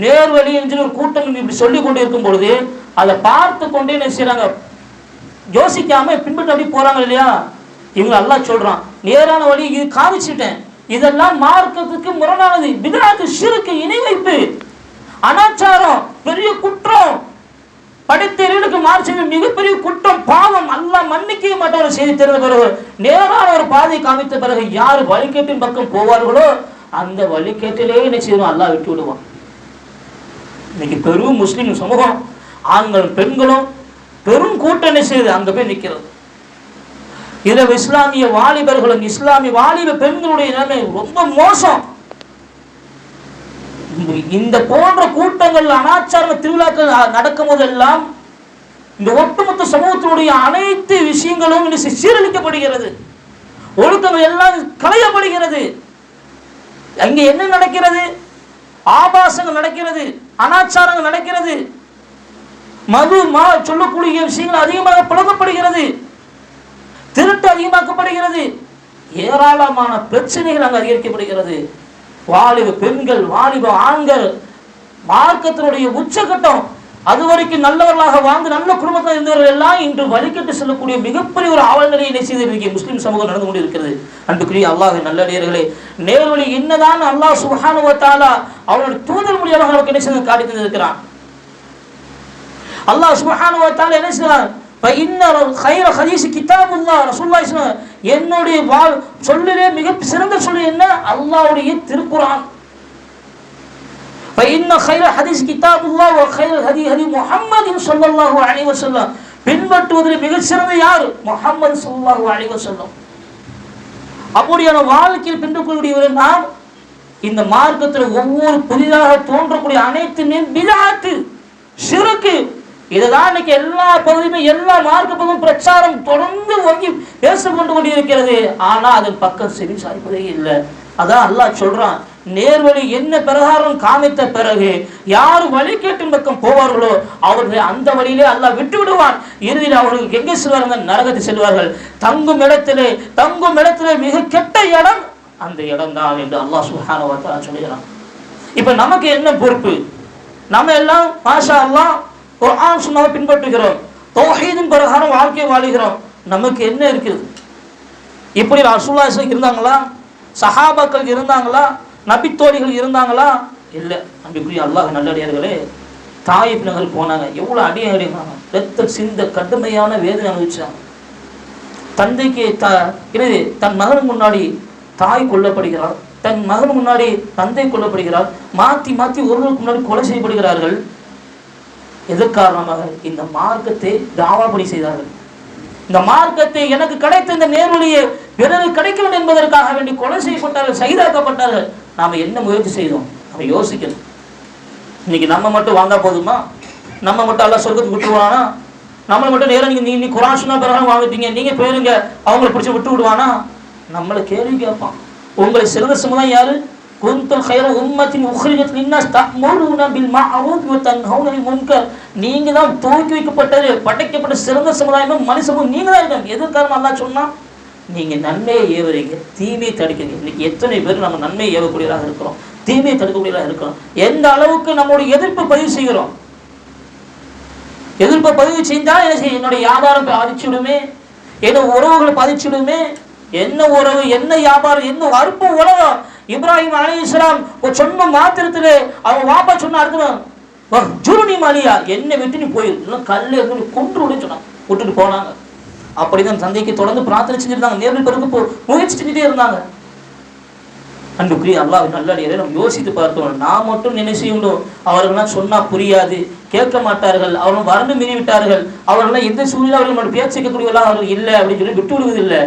நேர்வழி என்று ஒரு கூட்டம் இப்படி சொல்லி கொண்டு இருக்கும் பொழுது அதை பார்த்து கொண்டே என்ன செய்யறாங்க, யோசிக்காம பின்பற்றி அப்படி போறாங்க இல்லையா. இவங்க அல்லாஹ் சொல்றான், நேரான வழி இது காமிச்சிட்டேன், இதெல்லாம் மார்க்கத்துக்கு முரணானது, பித்அத், ஷிர்க், இணை வைப்பு, அனாச்சாரம், பெரிய குற்றம், படைத்தவர்களுக்கு மார்க்க மிகப்பெரிய குற்றம், பாவம், அல்லாஹ் மன்னிக்கவே மாட்டார். செய்தி தெரிந்த பிறகு நேரான ஒரு பாதை காமித்த பிறகு யார் வழிகேட்டின் பக்கம் போவார்களோ அந்த வழிகேட்டிலே என்ன செய்யணும், அல்லாஹ் விட்டு விடுவான். இன்னைக்கு பெரும் முஸ்லிம் சமூகம், ஆண்களும் பெண்களும் பெரும் கூட்டம் என்ன செய்யுது, அங்க போய் நிற்கிறது. இதுல இஸ்லாமிய வாலிபர்களும் இஸ்லாமிய வாலிப பெண்களுடைய நிலைமை ரொம்ப மோசம். இந்த போன்ற கூட்டங்கள், அனாச்சார திருவிழாக்கள் நடக்கும் போதெல்லாம் இந்த ஒட்டுமொத்த சமூகத்தினுடைய அனைத்து விஷயங்களும் சீரழிக்கப்படுகிறது, ஒழுக்கங்கள் எல்லாம் களையப்படுகிறது. அங்கே என்ன நடக்கிறது, ஆபாசங்கள் நடக்கிறது, அனாச்சாரங்கள் நடக்கிறது, மது சொல்லக்கூடிய விஷயங்கள் அதிகமாக புழங்கப்படுகிறது, திருட்டு அதிகமாக்கப்படுகிறது, ஏராளமான பிரச்சனைகள் அங்கு அதிகரிக்கப்படுகிறது. வாலிப பெண்கள், வாலிப ஆண்கள், மார்க்கத்தினுடைய உச்சகட்டம், அதுவரைக்கும் நல்லவர்களாக வாழ்ந்து நல்ல குடும்பத்தில் இருந்தவர்கள் எல்லாம் இன்று வழிகட்டு செல்லக்கூடிய மிகப்பெரிய ஒரு ஆவல் நிலையை செய்து முஸ்லிம் சமூகம் நடந்து கொண்டிருக்கிறது. அன்புக்குரிய அல்லாஹ்வின் நல்லடியார்களே, நேர்வழி என்னதான் அல்லாஹ் சுப்ஹானஹு வ தஆலா அவருடைய தூதர் மூலமாக நமக்கு என்ன செய்து காட்டி தந்திருக்கிறான். அல்லாஹ் சுப்ஹானஹு வ தஆலா என்ன செய்றார், فإن خير حديث كتاب الله رسول الله صلى الله عليه وسلم, என்னுடைய சொல்லிலே மிக சிறந்த சொல்லு என்ன, அல்லாஹ்வுடைய திருக்குர்ஆன். فإن خير حديث كتاب الله وخير الهدي هدي محمد صلى الله عليه وسلم, பின்பற்றுவதில் மிக சிறந்த யார், முஹம்மது ஸல்லல்லாஹு அலைஹி வஸல்லம். அப்படியான வாழ்க்கையில் பின்பற்றக்கூடியவர்கள் நாம். இந்த மார்க்கத்தில் ஒவ்வொரு புதிதாக தோன்றக்கூடிய அனைத்து பித்அத், ஷிர்க், இதுதான் இன்னைக்கு எல்லா பகுதியுமே எல்லா மார்க்க பகுதியும் பிரச்சாரம் தொடர்ந்து வாங்கி பேசிக்கொண்டு கொண்டிருக்கிறது. ஆனா அதன் பக்கம் செவி சாய்ப்பதே இல்லை. அதான் அல்லாஹ் சொல்றான், நேர்வழி என்ன பிரகாரம் காமித்த பிறகு யார் வழிகேட்டின் பக்கம் போவார்களோ அவர்களை அந்த வழியிலே அல்லாஹ் விட்டு விடுவான். இறுதியில் அவர்களுக்கு எங்கே செல்வார்கள், நரகத்தை செல்வார்கள். தங்கும் இடத்திலே மிக கெட்ட இடம் அந்த இடம் தான் என்று அல்லாஹ் சுப்ஹானஹு வ தஆலா சொல்கிறான். இப்ப நமக்கு என்ன பொறுப்பு? நம்ம எல்லாம் மாஷா அல்லாஹ் குர்ஆன் சுன்னாவை பின்பற்றுகிறோம், தௌஹீதின் பிரகாரம் வாழ்க்கையை வாழுகிறோம். நமக்கு என்ன இருக்குது? இப்படி ரசூலுல்லாஹி ஸல்லல்லாஹு இருந்தாங்களா? சஹாபாக்கள் இருந்தாங்களா? நபித்தோழிகள் இருந்தாங்களா? இல்லை. அன்பிற்குரிய அல்லாஹ் நல்லடியார்களே, தாயிப் நகர் போனாங்க, எவ்வளோ அடியாங்க, ரத்த சிந்த கடுமையான வேதனை அனுபவிச்சாங்க. தந்தைக்கு தன் மகன் முன்னாடி தாய் கொல்லப்படுகிறார், தன் மகன் முன்னாடி தந்தை கொல்லப்படுகிறார், மாற்றி ஒருவருக்கு முன்னாடி கொலை செய்யப்படுகிறார்கள். எதற்காரணமாக இந்த மார்க்கத்தை தாவாபடி செய்தார்கள். இந்த மார்க்கத்தை எனக்கு கிடைத்த இந்த நேர்வழியை பிறகு கிடைக்க வேண்டும் என்பதற்காக வேண்டி கொலை செய்யப்பட்டார்கள், சைதாக்கப்பட்டார்கள். நாம் என்ன முயற்சி செய்தோம்? நம்ம யோசிக்கணும். இன்னைக்கு நம்ம மட்டும் வாழ்ந்தா போதுமா? நம்ம மட்டும் எல்லாம் சொர்க்கத்துக்கு விட்டுருவானா? நம்மளை மட்டும் நேரம் நீ குரான் சொன்னா பிறகு வாங்கிட்டீங்க, நீங்க போயிருங்க, அவங்களை பிடிச்சி விட்டு விடுவானா? நம்மளை கேள்வி கேட்பான். உங்களை சிறந்த சமுதாயம் யாரு? குன்துல் கைர உம்மத்தின் உக்ரிஜத் லின்னாஸ் தஅமுருன பில் மஅரூஃப் வ தன்ஹவுன அனில் முன்கர். நீங்க தான் தூக்கி வைக்கப்பட்டது, படைக்கப்பட்ட சிறந்த சமுதாயமும் மனுஷமும் நீங்க தான் இருக்கீங்க. எதற்காக அல்லாஹ் சொன்னா? நீங்க நன்மையை ஏவுறீங்க, தீமையை தடுக்கிறீங்க. இன்னைக்கு எத்தனை பேர் நம்ம நன்மையை ஏவக்கூடியவராக இருக்கிறோம், தீமையை தடுக்கக்கூடியவராக இருக்கிறோம்? எந்த அளவுக்கு நம்முடைய எதிர்ப்பு பதிவு செய்கிறோம்? எதிர்ப்பை பதிவு செஞ்சால் என்ன செய்யும்? என்னுடைய வியாபாரம் பாதிச்சுடுமே, ஏதோ உறவுகளை பாதிச்சுடுமே. என்ன உறவு, என்ன வியாபாரம், என்ன அற்ப உலகம். இப்ராஹிம் அலைஹிஸ்ஸலாம் சொன்ன மாத்திரத்திலே அவங்க வாப்பா சொன்ன அர்த்தம் ஜுருனி மாலியா, என்னை விட்டு நீ போயிரு, இல்லை கல்ல இருந்து நீ கொன்று விடுன்னு சொன்னாங்க. விட்டுட்டு போனாங்க. அப்படிதான் தந்தைக்கு தொடர்ந்து பிரார்த்தனை செஞ்சிருந்தாங்க, நேரில் பிறகு முயற்சி செஞ்சுட்டே இருந்தாங்க. அன்புக்குரிய அல்லாஹ் நல்லடியாரே, நம்ம யோசித்து பார்த்தோம். நான் மட்டும் என்ன செய்யணும்? அவர்கள்லாம் சொன்னா புரியாது, கேட்க மாட்டார்கள், அவர்கள் வரம்பு மீறி விட்டார்கள், அவர்கள்லாம் எந்த சூழ்நிலை அவர்கள் பேச்சு கேட்கக்கூடியவர்களாக அவர்கள் இல்லை அப்படின்னு சொல்லி விட்டு விடுவதில்லை.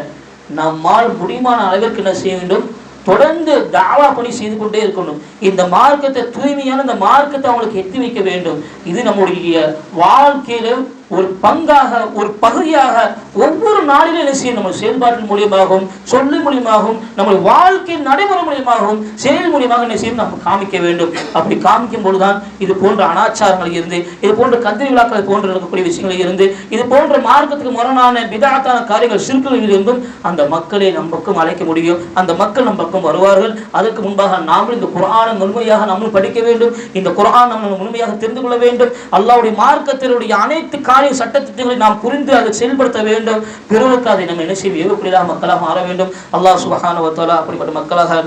நம்மால் முடியுமான அளவிற்கு என்ன செய்ய வேண்டும்? தொடர்ந்து தாவா பணி செய்து கொண்டே இருக்கணும். இந்த மார்க்கத்தை, தூய்மையான இந்த மார்க்கத்தை அவங்களுக்கு எத்தி வைக்க வேண்டும். இது நம்முடைய வாழ்க்கையில ஒரு பங்காக, ஒரு பகுதியாக ஒவ்வொரு நாளிலும் என்ன செய்யும்? நம்ம செயல்பாட்டின் மூலியமாகவும், சொல்லு மூலியமாகவும், நம்முடைய வாழ்க்கை நடைமுறை மூலியமாகவும், செயல் மூலியமாக என்ன செய்யும்? நம்ம காமிக்க வேண்டும். அப்படி காமிக்கும் பொழுதுதான் இது போன்ற அனாச்சாரங்கள் இருந்து, இது போன்ற கந்திரி விழாக்கள் போன்ற இருக்கக்கூடிய விஷயங்கள் இருந்து, இது போன்ற மார்க்கத்துக்கு முரணான பிதாத்தான காரியங்கள், சிறுக்குகளில் இருந்தும் அந்த மக்களை நம் பக்கம் அழைக்க முடியும். அந்த மக்கள் நம் பக்கம் வருவார்கள். அதற்கு முன்பாக நாமும் இந்த குர்ஆனை முழுமையாக நம்மளும் படிக்க வேண்டும். இந்த குர்ஆன் நம்ம முழுமையாக தெரிந்து கொள்ள வேண்டும். அல்லாஹ்வுடைய மார்க்கத்தினுடைய அனைத்து சட்டத்திட்டங்களை நாம் புரிந்து அதை செயல்படுத்த வேண்டும். பிறருக்கு அதை நம்ம என்ன செய்ய ஏவக்கூடியதாக மக்களாக மாற வேண்டும். அல்லாஹ் சுப்ஹானஹு வ தஆலா அப்படிப்பட்ட மக்களாக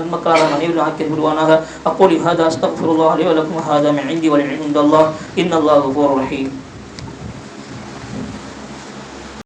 அனைவரும் ஆக்கி விடுவானாக. அப்போது ஹாதா அஸ்தக்ஃபிருல்லாஹ் லி வ லக்கும் ஹாதா மின் இன்தி வ இன்தல்லாஹ் இன்னல்லாஹு கஃபூருர் ரஹீம்.